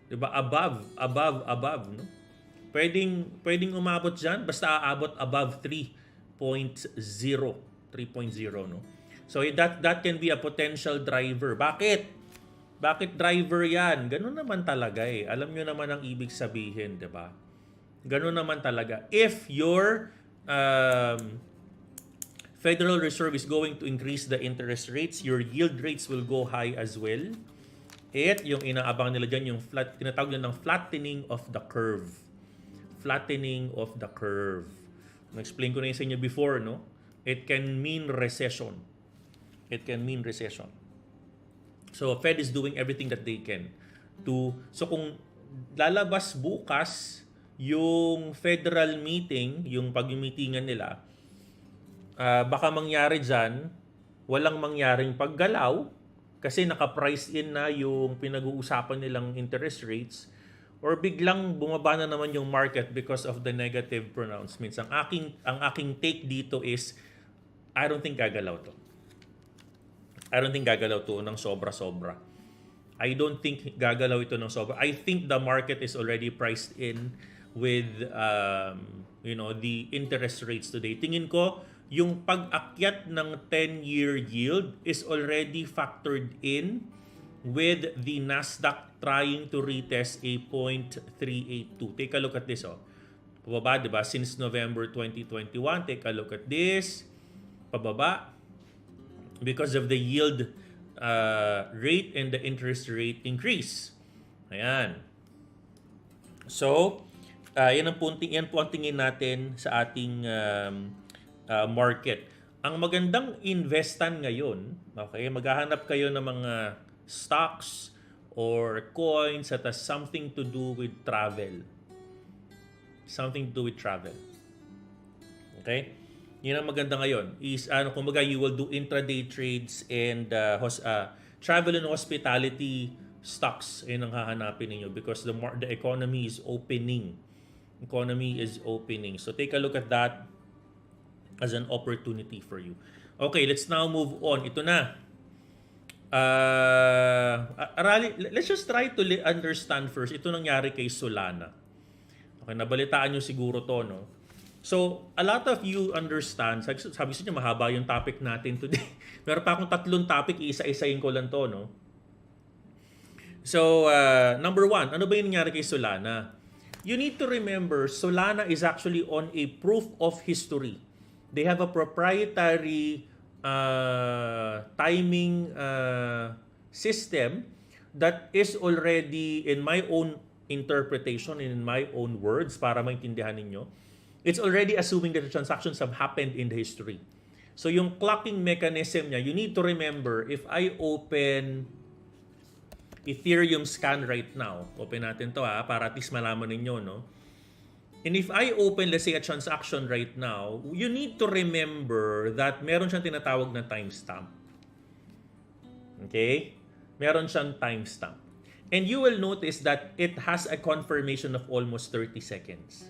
Diba? Above, no? Pwedeng umabot dyan, basta aabot above 3.0, no? So that can be a potential driver. Bakit driver yan? Ganun naman talaga eh. Alam nyo naman ang ibig sabihin, diba? Ganun naman talaga. If your Federal Reserve is going to increase the interest rates, your yield rates will go high as well. At yung inaabang nila dyan, yung tinatawag nila ng flattening of the curve. Flattening of the curve. Na-explain ko na yun sa inyo before, no? It can mean recession. It can mean recession. So, Fed is doing everything that they can to... So, kung lalabas bukas yung federal meeting, yung pag-meetingan nila, baka mangyari dyan, walang mangyaring paggalaw, kasi naka-price in na yung pinag-uusapan nilang interest rates, or biglang bumaba na naman yung market because of the negative pronouncements. Ang aking take dito is, I don't think gagalaw to. I don't think gagalaw to ng sobra-sobra. I don't think gagalaw ito ng sobra. I think the market is already priced in with the interest rates today. Tingin ko, yung pag-akyat ng 10-year yield is already factored in with the Nasdaq trying to retest a 0.382. Take a look at this. Pababa, diba? Since November 2021, take a look at this. Pababa. Because of the yield rate and the interest rate increase. Ayan. So, yan po ang tingin natin sa ating market. Ang magandang investan ngayon, okay, maghahanap kayo ng mga stocks or coins that has something to do with travel. Something to do with travel. Okay? Yun ang maganda ngayon is kumbaga you will do intraday trades and travel and hospitality stocks. Yun ang hahanapin ninyo because the economy is opening. Economy is opening. So take a look at that as an opportunity for you. Okay, let's now move on. Ito na. Let's just try to understand first. Ito nangyari kay Solana. Okay, nabalitaan nyo siguro to, no? So, a lot of you understand, sabi sa inyo, mahaba yung topic natin today. Meron pa akong 3 topic, isa-isayin ko lang to, no? So, number 1, ano ba yung nangyari kay Solana? You need to remember, Solana is actually on a proof of history. They have a proprietary timing system that is already, in my own interpretation, in my own words, para maintindihan ninyo, it's already assuming that the transactions have happened in the history. So yung clocking mechanism niya, you need to remember, if I open Ethereum scan right now, open natin to para at least malaman ninyo, no? And if I open, let's say, a transaction right now, you need to remember that meron siyang tinatawag na timestamp. Okay? Meron siyang timestamp. And you will notice that it has a confirmation of almost 30 seconds.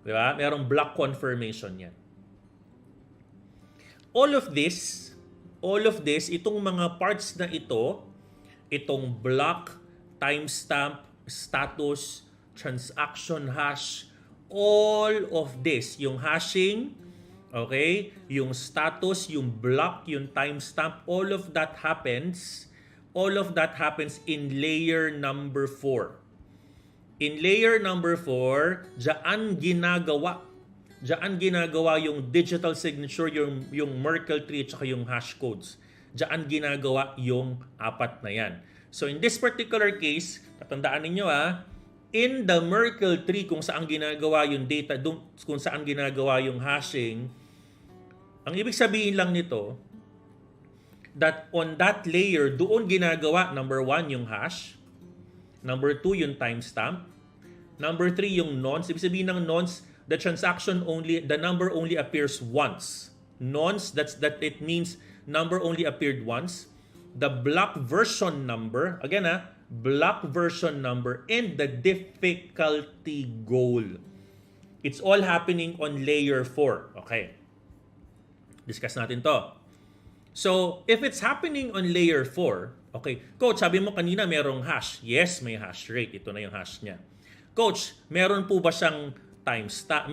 Diba? Merong block confirmation yan. All of this, itong mga parts na ito, itong block, timestamp, status, transaction hash, all of this, yung hashing, okay, yung status, yung block, yung timestamp, all of that happens in layer number 4. In layer number 4, diyan ginagawa yung digital signature, yung Merkle tree at saka yung hash codes. Diyan ginagawa yung 4 na yan. So in this particular case, tatandaan ninyo in the Merkle tree kung saan ginagawa yung data, kung saan ginagawa yung hashing, ang ibig sabihin lang nito, that on that layer, doon ginagawa, number 1, yung hash, number 2, yung timestamp, number 3, yung nonce. Ibig sabihin ng nonce, the number only appears once. Nonce, that it means number only appeared once. The block version number, again block version number, and the difficulty goal. It's all happening on layer 4. Okay. Discuss natin to. So, if it's happening on layer 4, okay, Coach, sabi mo kanina merong hash. Yes, may hash rate. Ito na yung hash niya. Coach, meron po ba siyang timestamp?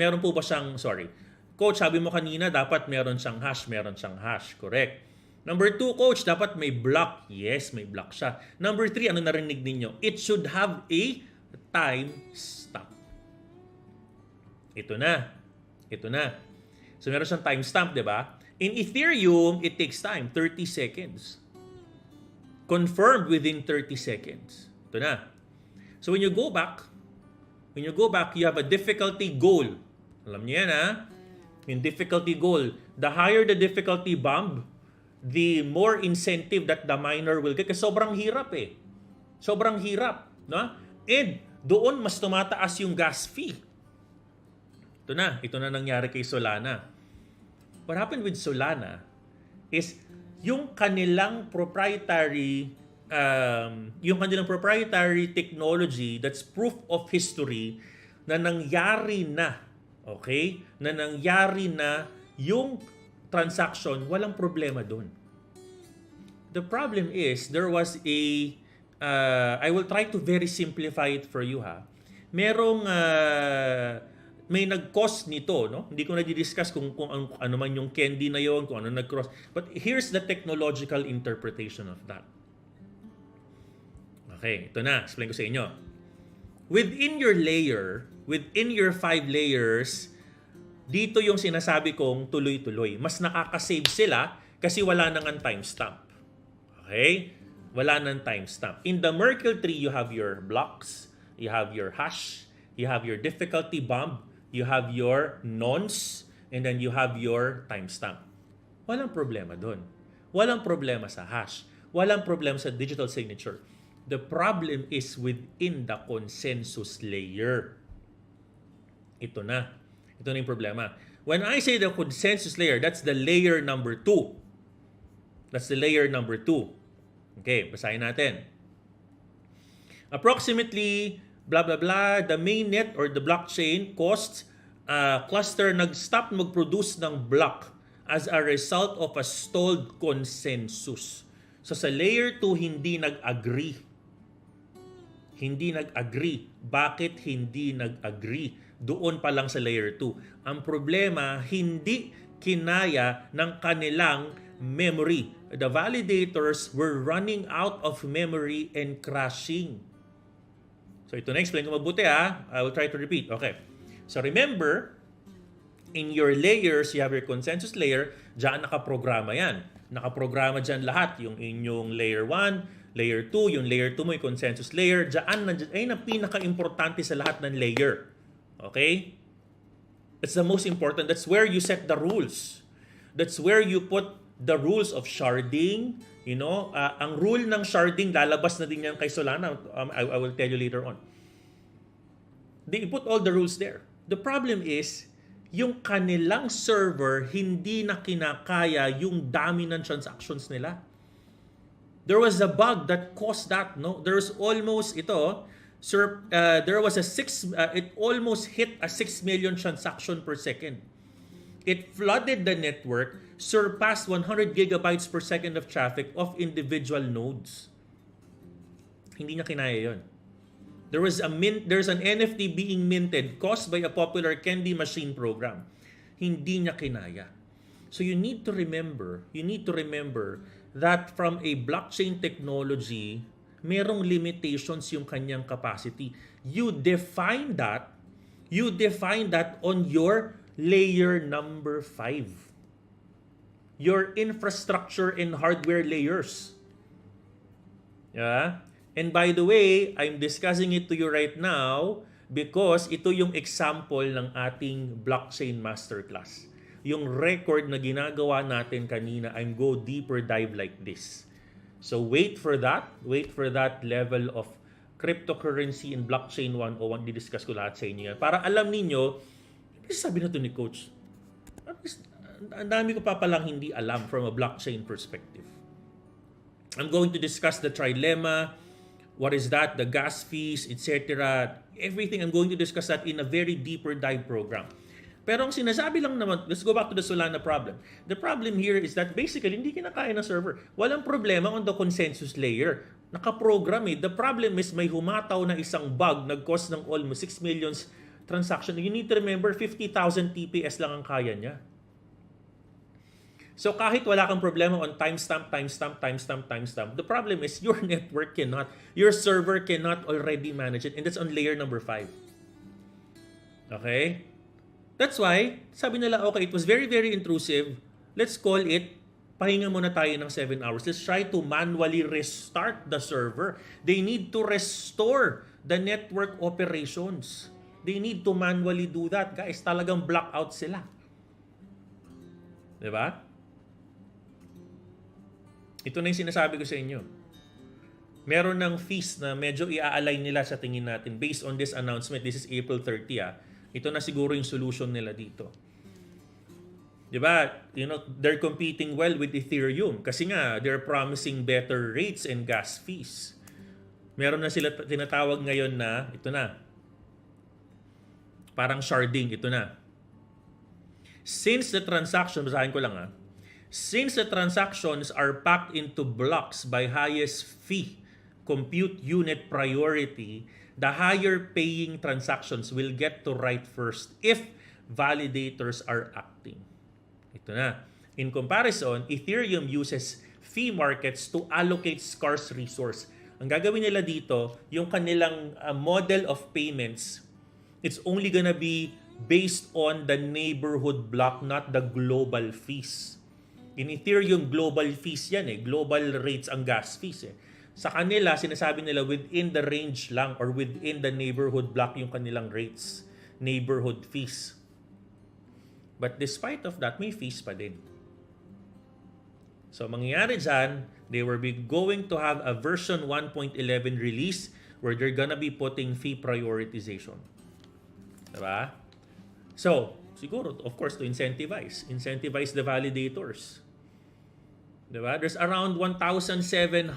Coach, sabi mo kanina dapat meron siyang hash. Meron siyang hash. Correct. Number 2, Coach, dapat may block. Yes, may block siya. Number 3, ano narinig ninyo? It should have a timestamp. Ito na. So, meron siyang timestamp, di ba? In Ethereum, it takes time, 30 seconds. Confirmed within 30 seconds. Ito na. So when you go back, you have a difficulty goal. Alam niyo yan, Yung difficulty goal. The higher the difficulty bump, the more incentive that the miner will get. Kasi sobrang hirap Sobrang hirap. No? And doon mas tumataas yung gas fee. Ito na nangyari kay Solana. What happened with Solana is yung kanilang proprietary technology that's proof of history na nangyari na, okay? Na nangyari na yung transaction, walang problema doon. The problem is there was I will try to very simplify it for you may nag-cause nito, no? Hindi ko na di-discuss kung ano man yung candy na yon, kung ano nag-cross. But here's the technological interpretation of that. Okay, ito na. Explain ko sa inyo. Within your 5 layers, dito yung sinasabi kong tuloy-tuloy. Mas nakaka-save sila kasi wala nang timestamp. Okay? Wala nang timestamp. In the Merkle tree, you have your blocks, you have your hash, you have your difficulty bump, you have your nonce, and then you have your timestamp. Walang problema doon. Walang problema sa hash. Walang problema sa digital signature. The problem is within the consensus layer. Ito na yung problema. When I say the consensus layer, that's the layer number 2. That's the layer number 2. Okay, basahin natin. Approximately, blah, blah, blah, the mainnet or the blockchain costs cluster nag-stop mag-produce ng block as a result of a stalled consensus. So sa layer 2, hindi nag-agree. Hindi nag-agree. Bakit hindi nag-agree? Doon pa lang sa layer 2. Ang problema, hindi kinaya ng kanilang memory. The validators were running out of memory and crashing. So ito na, explain ko mabuti ha. I will try to repeat. Okay. So remember, in your layers, you have your consensus layer. Diyan nakaprograma yan. Nakaprograma dyan lahat. Yung inyong layer 1, layer 2, yung layer 2 mo, yung consensus layer. Diyan ay ang pinaka-importante sa lahat ng layer. Okay? That's the most important. That's where you set the rules. That's where you put the rules of sharding. You know, ang rule ng sharding, lalabas na din yan kay Solana. I will tell you later on. They put all the rules there. The problem is, yung kanilang server hindi na kinakaya yung dami ng transactions nila. There was a bug that caused that, no? There's almost there was it almost hit a 6 million transaction per second. It flooded the network, surpassed 100 gigabytes per second of traffic of individual nodes. Hindi niya kinaya 'yon. There's an NFT being minted caused by a popular candy machine program. Hindi niya kinaya. So you need to remember that from a blockchain technology, merong limitations yung kanyang capacity. You define that on your layer number 5. Your infrastructure and hardware layers. Yeah? And by the way, I'm discussing it to you right now because ito yung example ng ating blockchain masterclass. Yung record na ginagawa natin kanina, I'm go deeper dive like this. So wait for that level of cryptocurrency and blockchain 101. Didiscuss ko lahat sa inyo yan. Para alam ninyo, sabi na to ni Coach, ang dami ko pa palang hindi alam from a blockchain perspective. I'm going to discuss the trilemma. What is that? The gas fees, etc. Everything, I'm going to discuss that in a very deeper dive program. Pero ang sinasabi lang naman, let's go back to the Solana problem. The problem here is that basically, hindi kinakaya ng server. Walang problema on the consensus layer. Nakaprogram eh. The problem is may humataw na isang bug, nag-cause ng almost 6 million transaction. You need to remember, 50,000 TPS lang ang kaya niya. So kahit wala kang problema on timestamp, the problem is your network cannot, your server cannot already manage it. And that's on layer number 5. Okay? That's why, sabi nila, okay, it was very, very intrusive. Let's call it, pahinga muna tayo ng 7 hours. Let's try to manually restart the server. They need to restore the network operations. They need to manually do that. Guys, talagang blackout sila. Diba? Ito na yung sinasabi ko sa inyo. Meron ng fees na medyo i-align nila sa tingin natin based on this announcement. This is April 30. Ito na siguro yung solution nila dito. Diba? You know, they're competing well with Ethereum kasi nga they're promising better rates and gas fees. Meron na sila tinatawag ngayon na, ito na, parang sharding, ito na. Since the transaction, basahin ko lang since the transactions are packed into blocks by highest fee compute unit priority, the higher paying transactions will get to write first if validators are acting. Ito na. In comparison, Ethereum uses fee markets to allocate scarce resource. Ang gagawin nila dito, yung kanilang model of payments, it's only gonna be based on the neighborhood block, not the global fees. In Ethereum, global fees yan Global rates ang gas fees Sa kanila, sinasabi nila within the range lang or within the neighborhood block yung kanilang rates. Neighborhood fees. But despite of that, may fees pa din. So, mangyayari dyan, they were going to have a version 1.11 release where they're gonna be putting fee prioritization. Diba? So, Siguro, of course, to incentivize the validators. Diba? There's around 1,700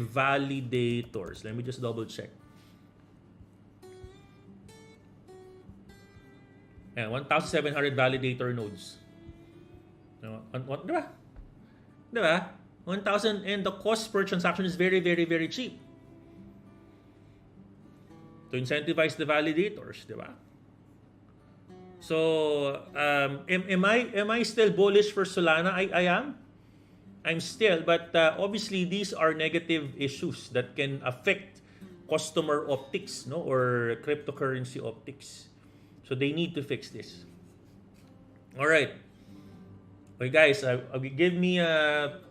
validators. Let me just double check. Yeah, 1,700 validator nodes. Diba? Diba? 1,000, and the cost per transaction is very, very, very cheap. To incentivize the validators, diba? So, am I still bullish for Solana? I am. I'm still, but obviously these are negative issues that can affect customer optics, no, or cryptocurrency optics. So they need to fix this. All right. Okay guys, give me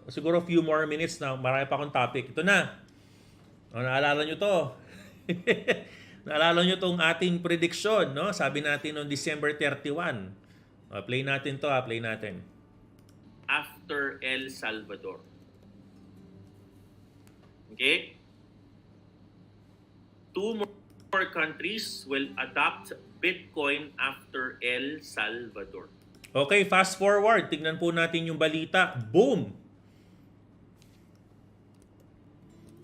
siguro a few more minutes na. Marami pa akong topic. Ito na. Naalala nyo to. Naalala nyo tong ating prediction, no? Sabi natin noong December 31. Play natin to, play natin. After El Salvador. Okay? 2 more countries will adopt Bitcoin after El Salvador. Okay, fast forward. Tignan po natin yung balita. Boom!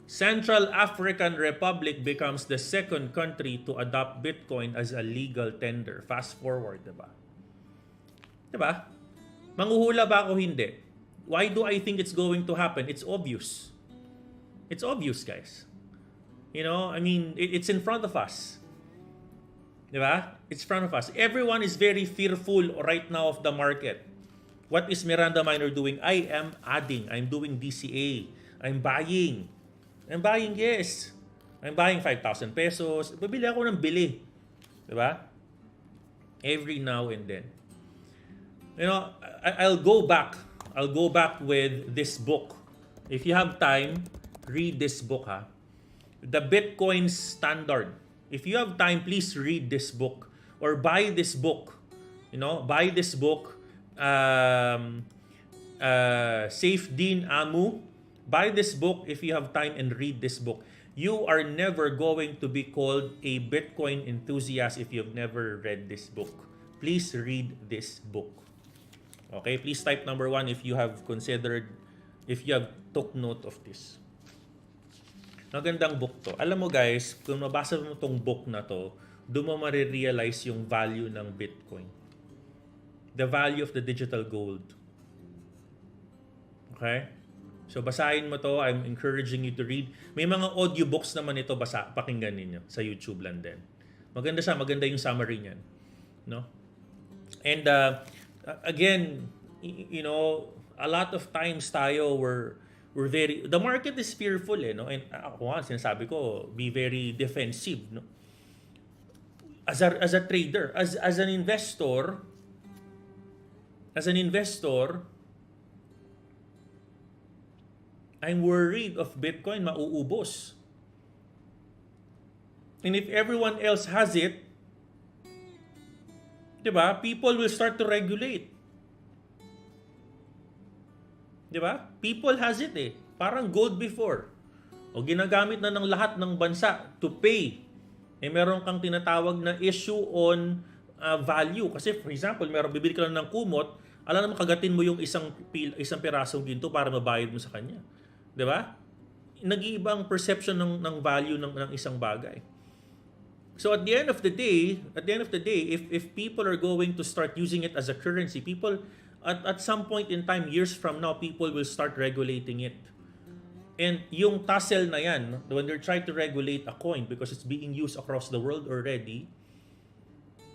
Central African Republic becomes the second country to adopt Bitcoin as a legal tender. Fast forward, diba? Diba? Manghuhula ba ako? Hindi. Why do I think it's going to happen? It's obvious. It's obvious, guys. You know, I mean, it's in front of us. Diba? It's in front of us. Everyone is very fearful right now of the market. What is Miranda Miner doing? I am adding. I'm doing DCA. I'm buying. Yes. I'm buying 5,000 pesos. Bibili ako ng bili. Diba? Every now and then. You know, I'll go back with this book. If you have time, read this book, ha. The Bitcoin Standard. If you have time, please read this book or buy this book. You know, buy this book. Safe Din Amu. Buy this book if you have time and read this book. You are never going to be called a Bitcoin enthusiast if you've never read this book. Please read this book. Okay, please type number 1 if you have took note of this. Magandang book to. Alam mo guys, kung mabasa mo tong book na to, doon mo marirealize yung value ng Bitcoin. The value of the digital gold. Okay? So basahin mo to. I'm encouraging you to read. May mga audiobooks naman ito, pakinggan ninyo sa YouTube lang din. Maganda siya, maganda yung summary niyan. No? And again, you know, a lot of times tayo we're very, the market is fearful, no? And ako sinasabi ko, be very defensive, no? As a trader, as an investor, I'm worried of Bitcoin mauubos. And if everyone else has it, diba? People will start to regulate. Diba? People has it eh. Parang gold before. O ginagamit na ng lahat ng bansa to pay. Eh meron kang tinatawag na issue on value. Kasi for example, bibili ka lang ng kumot, alam naman kagatin mo yung isang pirasong ginto para mabayad mo sa kanya. Diba? Nag-iiba ang perception ng value ng isang bagay. So at the end of the day, if people are going to start using it as a currency, people at some point in time, years from now, people will start regulating it. And yung tussle na yan, when they're trying to regulate a coin because it's being used across the world already,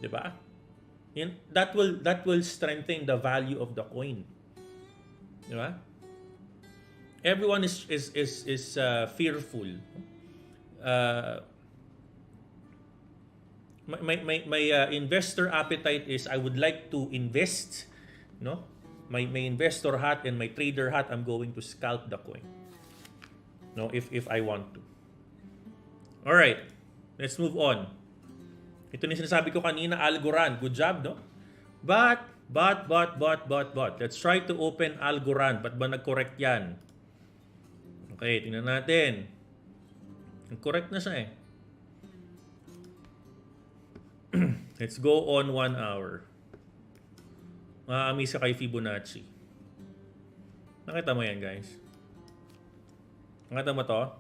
diba? That will strengthen the value of the coin. Diba? Everyone is fearful. My investor appetite is I would like to invest, no? My investor hat and my trader hat, I'm going to scalp the coin. No, if I want to. All right. Let's move on. Ito na sinasabi ko kanina, Algorand. Good job, no? But. Let's try to open Algorand. Ba't ba nag-correct yan? Okay, tingnan natin. Nag-correct na siya eh. Let's go on 1 hour. Maamis ka kay Fibonacci. Nakita mo yan, guys? Nakita mo to?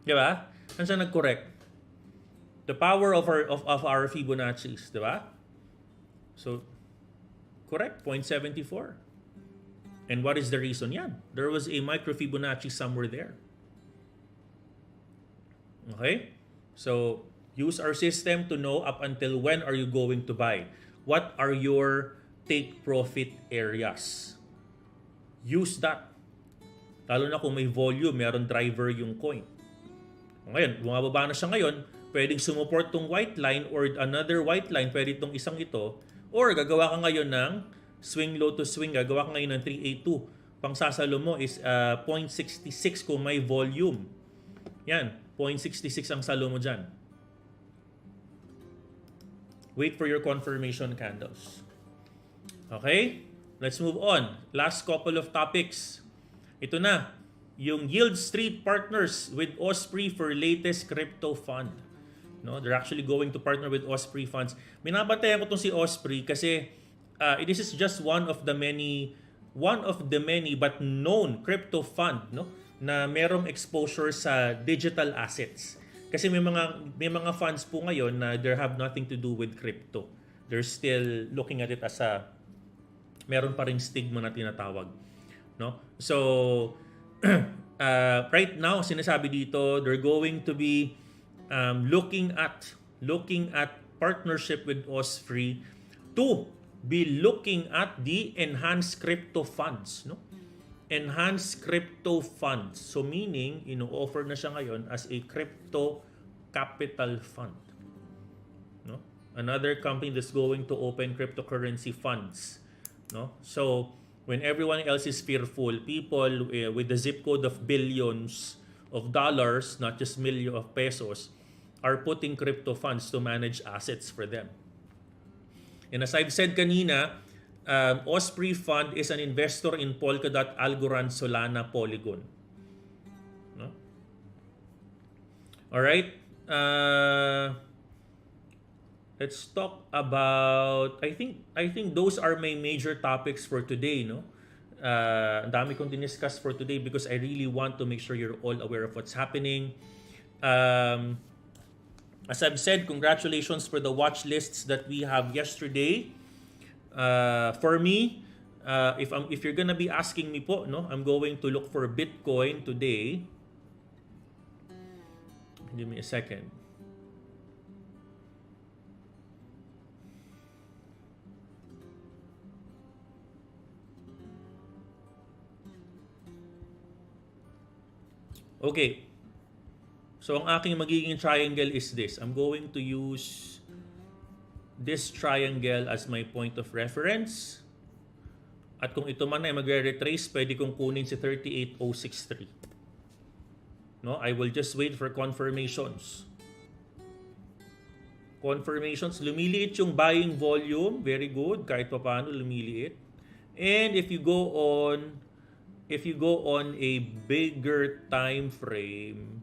Diba? Saan siya nag-correct? The power of our Fibonacci's, diba? So, correct, 0.74. And what is the reason? Yan. There was a micro Fibonacci somewhere there. Okay? So, use our system to know up until when are you going to buy. What are your take profit areas? Use that. Lalo na kung may volume, meron driver yung coin. Ngayon, bumababa na siya ngayon, pwedeng sumuport tong white line or another white line, pwede itong isang ito, or gagawa ka ngayon ng swing low to swing, gagawa ka ngayon ng 382. Pang sasalo mo is 0.66 kung may volume. Yan, 0.66 ang salo mo dyan. Wait for your confirmation candles. Okay? Let's move on. Last couple of topics. Ito na, yung Yield Street partners with Osprey for latest crypto fund. No, they're actually going to partner with Osprey funds. Binabantayan ko tong si Osprey kasi this is just one of the many but known crypto fund, no, na merong exposure sa digital assets. Kasi may mga funds po ngayon na they have nothing to do with crypto. They're still looking at it as a meron pa ring stigma na tinatawag, no? So right now sinasabi dito they're going to be looking at partnership with Osprey to be looking at the enhanced crypto funds, no? Enhanced crypto funds. So meaning, ino-offer na siya ngayon as a crypto capital fund. No? Another company that's going to open cryptocurrency funds. No? So when everyone else is fearful, people with the zip code of billions of dollars, not just millions of pesos, are putting crypto funds to manage assets for them. And as I've said kanina, Osprey Fund is an investor in Polkadot, Algorand, Solana, Polygon. No? All right. Let's talk about. I think those are my major topics for today. No. Ang dami kong diniscuss for today because I really want to make sure you're all aware of what's happening. As I've said, congratulations for the watch lists that we have yesterday. For me, if you're gonna be asking me po, no, I'm going to look for Bitcoin today. Give me a second. Okay. So ang aking magiging triangle is this. I'm going to use this triangle as my point of reference. At kung ito man ay magre-retrace, pwede kong kunin si 38063. No, I will just wait for confirmations. Confirmations, lumiliit yung buying volume, very good, kahit pa paano lumiliit. And if you go on a bigger time frame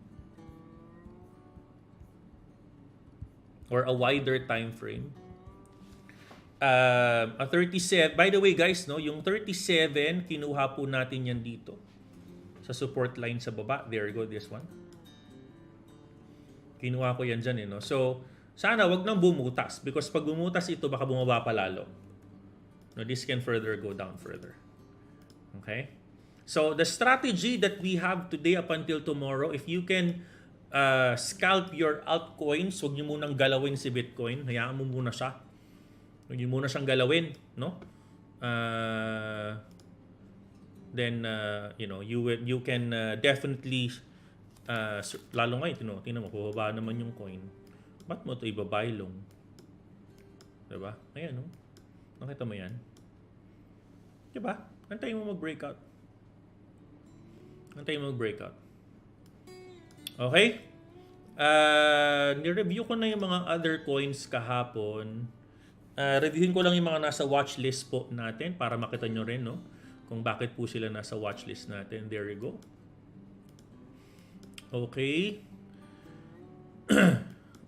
or a wider time frame, a 37, by the way guys, no, yung 37 kinuha po natin yan dito sa support line sa baba. There you go, this one. Kinuha ko yan dyan, no? So sana wag nang bumutas because pag bumutas ito baka bumaba pa lalo. No, this can further go down further. Okay? So the strategy that we have today up until tomorrow, if you can scalp your altcoins, huwag niyo munang galawin si Bitcoin, hayaan mo muna siya. Huwag niyo muna siyang galawin, no? Then you can definitely lalo ngayon, tingnan mo, bababa naman yung coin. Ba't mo ito ibabaylong? Diba? Ayan, no? Nakita mo yan? Diba? Antayin mo mag-breakout. Antayin mo mag-breakout. Okay? Ni-review ko na yung mga other coins kahapon. Reviewin ko lang yung mga nasa watchlist po natin para makita nyo rin, no? Kung bakit po sila nasa watchlist natin. There you go. Okay.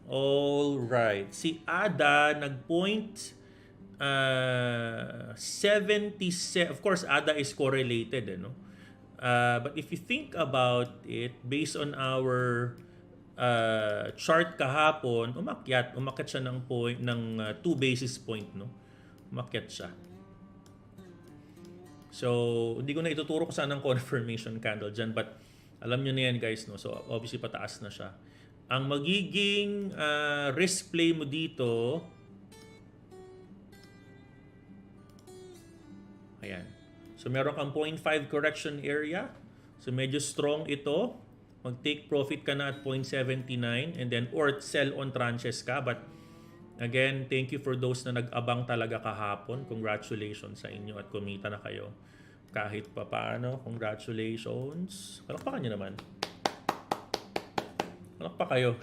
All right. Si Ada nag-point 77, of course, ADA is correlated, no? But if you think about it, based on our chart kahapon, umakyat siya ng 2 basis point, no? Umakyat siya. So, hindi ko na ituturo ko saan ang confirmation candle dyan, but alam nyo na yan, guys, no? So, obviously, pataas na siya. Ang magiging risk play mo dito, ayan. So, meron kang 0.5 correction area. So, medyo strong ito. Mag-take profit ka na at 0.79 and then, or sell on tranches ka. But, again, thank you for those na nag-abang talaga kahapon. Congratulations sa inyo at kumita na kayo. Kahit pa paano, congratulations. Palakpakan nyo naman. Palakpak kayo.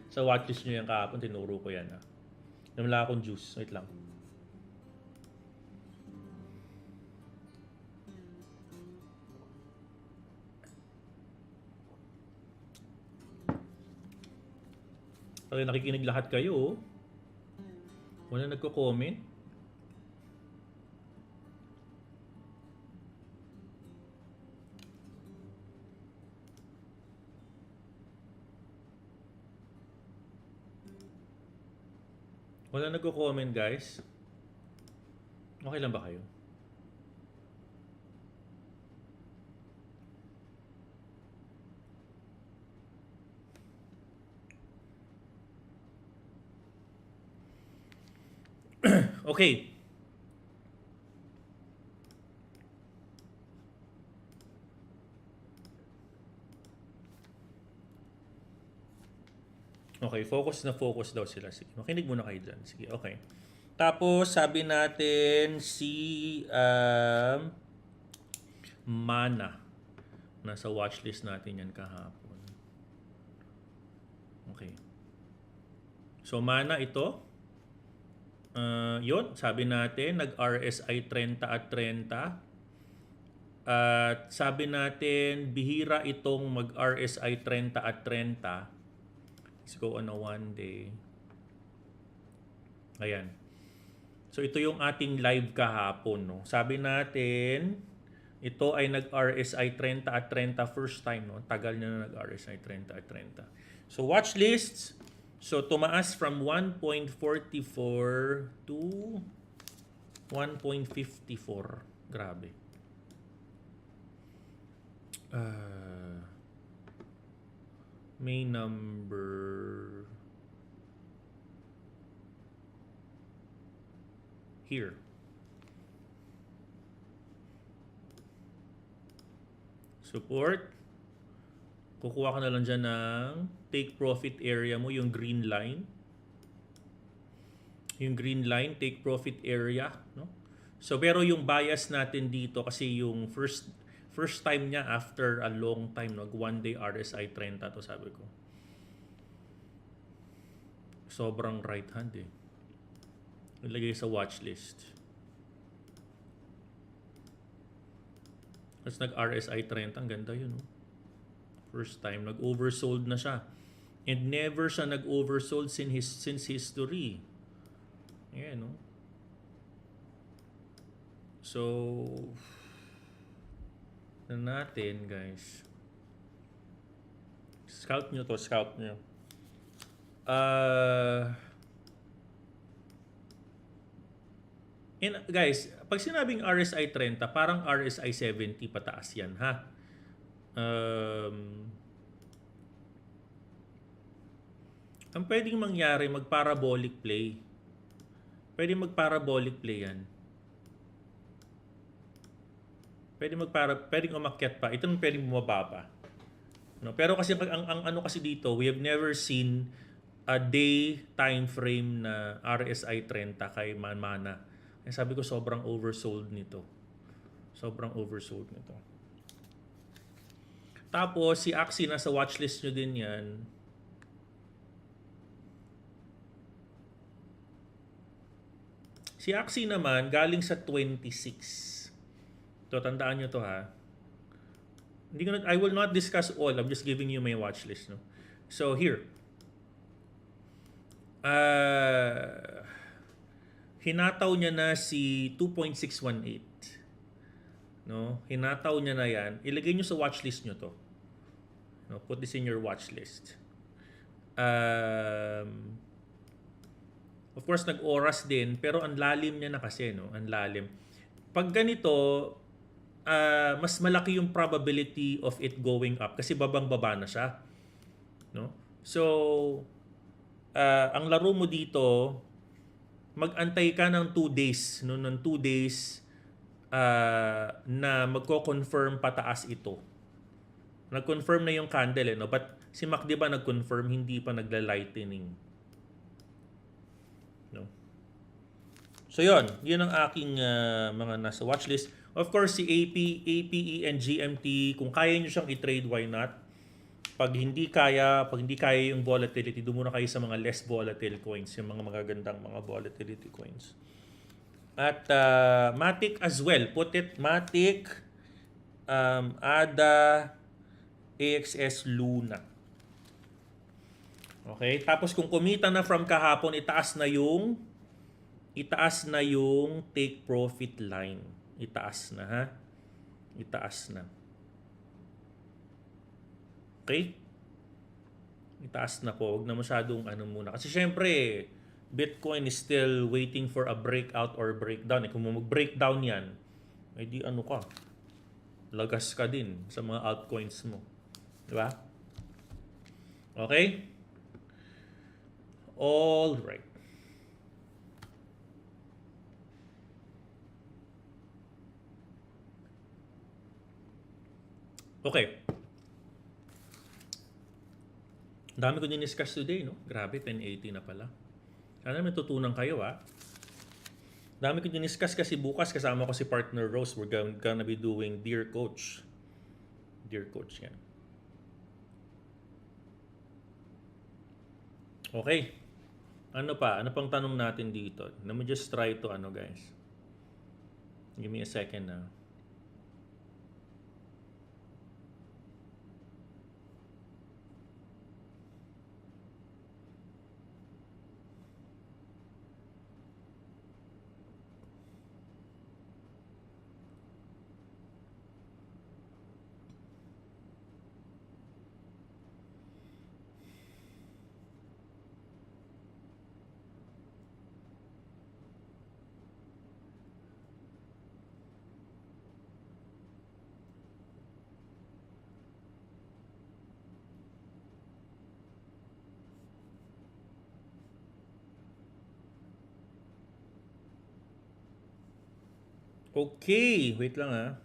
Sa watchlist nyo yan kahapon, tinuro ko yan. Namala akong juice. Wait lang. Pag nakikinig lahat kayo, wala nagko-comment. Wala nagko-comment, guys. Okay lang ba kayo? Okay. Okay, focus na focus daw sila. Sige, makinig muna kayo dyan. Sige, okay. Tapos, sabi natin si Mana. Nasa watchlist natin yan kahapon. Okay. So, Mana ito. Yun, sabi natin, nag-RSI 30 at 30. At sabi natin, bihira itong mag-RSI 30 at 30. Let's go on a 1 day. Ayan. So, ito yung ating live kahapon. No? Sabi natin, ito ay nag-RSI 30 at 30 first time. No? Tagal na nag-RSI 30 at 30. So, watch lists. So, tumaas from 1.44 to 1.54. Grabe. May number here. Support. Kukuha ka na lang dyan ng take profit area mo, yung green line. Yung green line, take profit area. No? So, pero yung bias natin dito, kasi yung first time niya after a long time, no? 1 day RSI 30 to sabi ko. Sobrang right hand eh. Ilagay sa watch list. Tapos nag-RSI 30, ang ganda yun. No? First time, nag-oversold na siya. And never siya nag-oversold since history. Ayan, no? So, na natin, guys. Scout nyo to, scout nyo. And guys, pag sinabing RSI 30, parang RSI 70 pataas yan, ha? Ang pwedeng mangyari, mag-parabolic play. Pwede mag-parabolic play yan. Pwedeng umakyat pa. Ito nang pwedeng bumaba pa. No? Pero kasi ang ano kasi dito, we have never seen a day time frame na RSI 30 kay Mana. Kaya sabi ko sobrang oversold nito. Sobrang oversold nito. Tapos si Axie nasa watchlist nyo din yan. Si Axie naman galing sa 26. So tandaan nyo to, ha. I will not discuss all. I'm just giving you my watchlist, no. So here. hinataw niya na si 2.618. No? Hinataw niya na yan. Ilagay niyo sa watchlist niyo to. No? Put this in your watchlist. Of course, nag-oras din, pero ang lalim niya na kasi, no? Ang lalim. Pag ganito, mas malaki yung probability of it going up kasi babang-baba na siya. No? So, ang laro mo dito, mag-antay ka ng 2 days. No? Ng 2 days na magko-confirm pataas ito. Nag-confirm na yung candle. No? But si Mac, di ba nag-confirm, hindi pa nagla-lightening. No? So yun ang aking mga nasa watchlist. Of course, si APE and GMT, kung kaya nyo siyang i-trade, why not? Pag hindi kaya yung volatility, doon muna kayo sa mga less volatile coins, yung mga magagandang mga volatility coins. At Matic as well. Put it Matic, ADA, AXS, Luna. Okay? Tapos kung kumita na from kahapon, itaas na yung take profit line. Itaas na, ha? Itaas na. Okay? Itaas na po. Huwag na masyadong muna. Kasi syempre, Bitcoin is still waiting for a breakout or breakdown. Kung mag-breakdown yan, ay di ka. Lagas ka din sa mga altcoins mo. Diba? Okay? All right. Okay. Dami ko din-discuss today, no? Grabe, 1080 na pala. Sana may tutunan kayo, ha? Dami ko din-discuss kasi bukas kasama ko si partner Rose. We're gonna be doing Dear Coach. Dear Coach, yan. Okay. Ano pa? Ano pang tanong natin dito? Let me just try to guys. Give me a second na. Okay, wait lang, ha.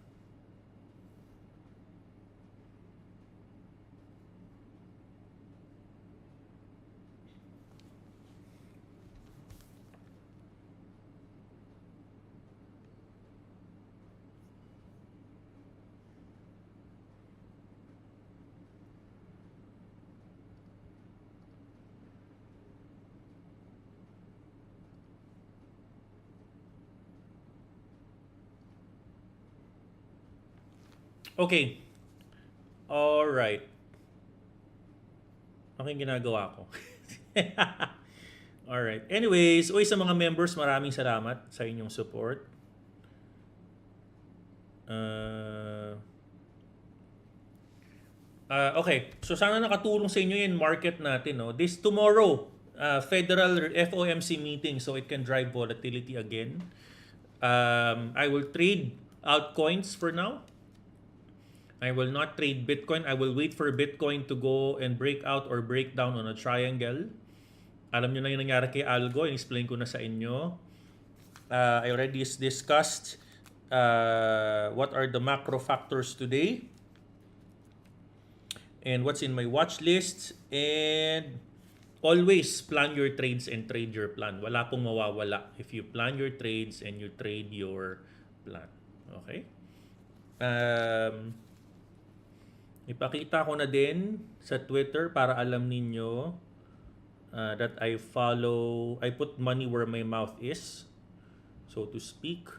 Okay. All right. Okay, ginagawa ko. All right. Anyways, sa mga members, maraming salamat sa inyong support. Okay. So sana nakatulong sa inyo yung market natin, no? This tomorrow, Federal FOMC meeting, so it can drive volatility again. I will trade altcoins for now. I will not trade Bitcoin. I will wait for Bitcoin to go and break out or break down on a triangle. Alam nyo na yung nangyari kay Algo. In-explain ko na sa inyo. I already discussed what are the macro factors today and what's in my watch list. And always plan your trades and trade your plan. Wala pong mawawala if you plan your trades and you trade your plan. Okay? Ipakita ko na din sa Twitter para alam ninyo that I put money where my mouth is, so to speak.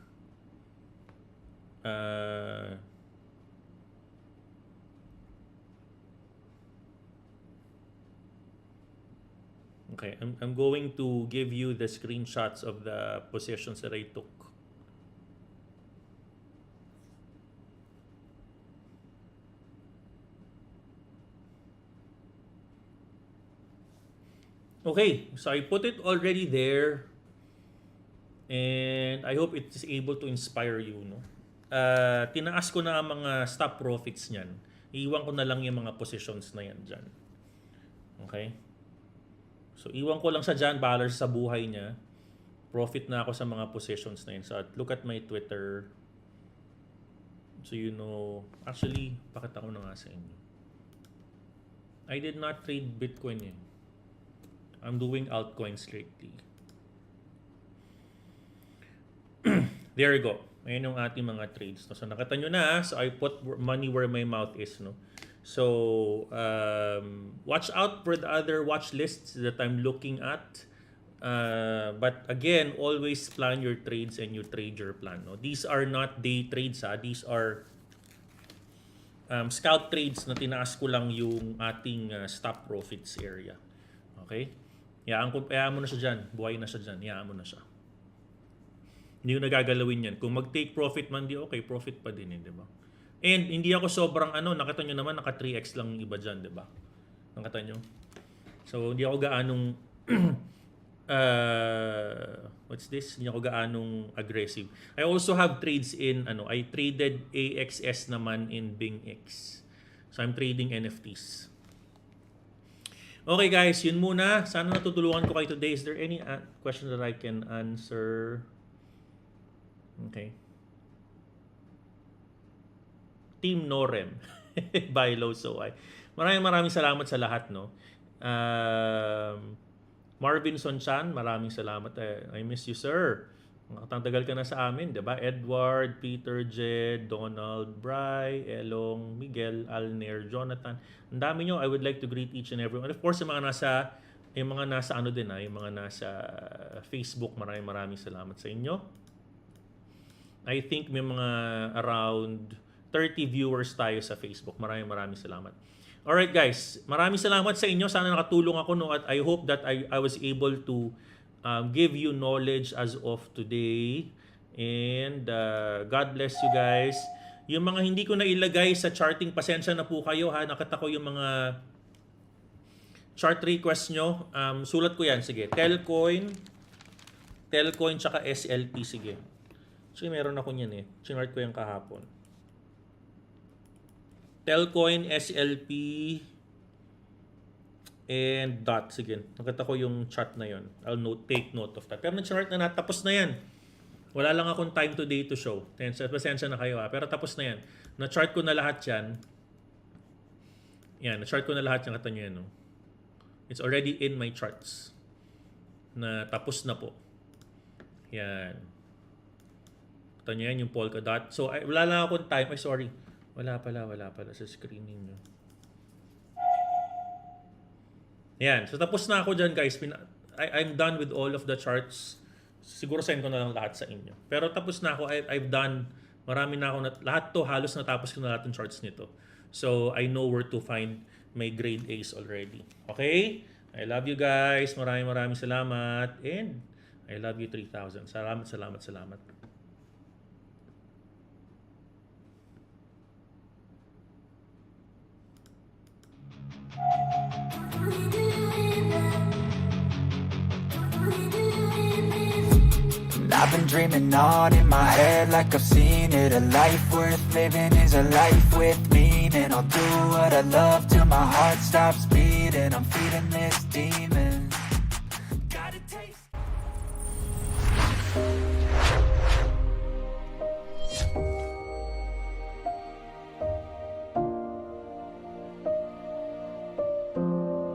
Okay, I'm going to give you the screenshots of the positions that I took. Okay, so I put it already there. And I hope it's able to inspire you, no? Tinaas ko na ang mga stop profits niyan. Iiwan ko na lang yung mga positions na yan dyan. Okay? So, iwan ko lang sa dyan, bahala sa buhay niya. Profit na ako sa mga positions na yan. So, look at my Twitter. So, you know, actually, pakita ko na nga sa inyo. I did not trade Bitcoin eh. I'm doing altcoins lately. There you go. Ayan yung ating mga trades. No? So, nakita nyo na. So, I put money where my mouth is. No? So, watch out for the other watch lists that I'm looking at. But again, always plan your trades and you trade your plan. No? These are not day trades. Ha? These are scalp trades na tinaas ko lang yung ating stop profits area. Okay? Hayaan mo na siya dyan. Buhay na siya dyan. Hayaan mo na siya. Hindi ko nagagalawin yan. Kung mag-take profit man, di okay, profit pa din, di ba? And hindi ako sobrang nakita nyo naman, naka 3x lang iba dyan, di ba? Nakita nyo? So, hindi ako gaanong, what's this? Hindi ako gaanong aggressive. I also have trades in, I traded AXS naman in BingX. So, I'm trading NFTs. Okay guys, yun muna. Sana natutulungan ko kayo today. Is there any question that I can answer? Okay. Team Norem. Buy low, so I. Maraming salamat sa lahat, no? Marvin Sonchan, maraming salamat. I miss you, sir. Tagal ka na sa amin, 'di ba? Edward, Peter, Jed, Donald, Bry, Elong, Miguel, Alner, Jonathan. Ang dami nyo. I would like to greet each and everyone. And of course, yung mga nasa yung mga nasa Facebook, maraming salamat sa inyo. I think may mga around 30 viewers tayo sa Facebook. Maraming salamat. Alright guys, maraming salamat sa inyo. Sana nakatulong ako, no? At I hope that I was able to give you knowledge as of today. And God bless you guys. Yung mga hindi ko na ilagay sa charting, pasensya na po kayo ha. Nakita ko yung mga chart request nyo. Sulat ko yan. Sige. Telcoin tsaka SLP. Sige. So, meron ako niyan eh. Sinart ko yung kahapon. Telcoin, SLP, and DOT. Sige. Nakita ko yung chart na yon. I'll take note of that. Pero na-chart na natapos na yan. Wala lang akong time today to show. Pasensya na kayo ha. Pero tapos na yan. Na-chart ko na lahat yan. Yan. Na-chart ko na lahat yan. Kata nyo yan. No? It's already in my charts. Na tapos na po. Yan. Ito nyo yan, yung polka dot. So, wala lang akong time. Ay, sorry. Wala pala sa screening nyo. Yan. So, tapos na ako dyan, guys. I'm done with all of the charts. Siguro send ko na lang lahat sa inyo. Pero tapos na ako. I've done, marami na ako. Lahat to, halos natapos ko na lahat ng charts nito. So, I know where to find my grade A's already. Okay? I love you guys. Maraming salamat. And I love you 3,000. Salamat. I've been dreaming on in my head like I've seen it. A life worth living is a life with meaning. I'll do what I love till my heart stops beating. I'm feeding this demon. Gotta taste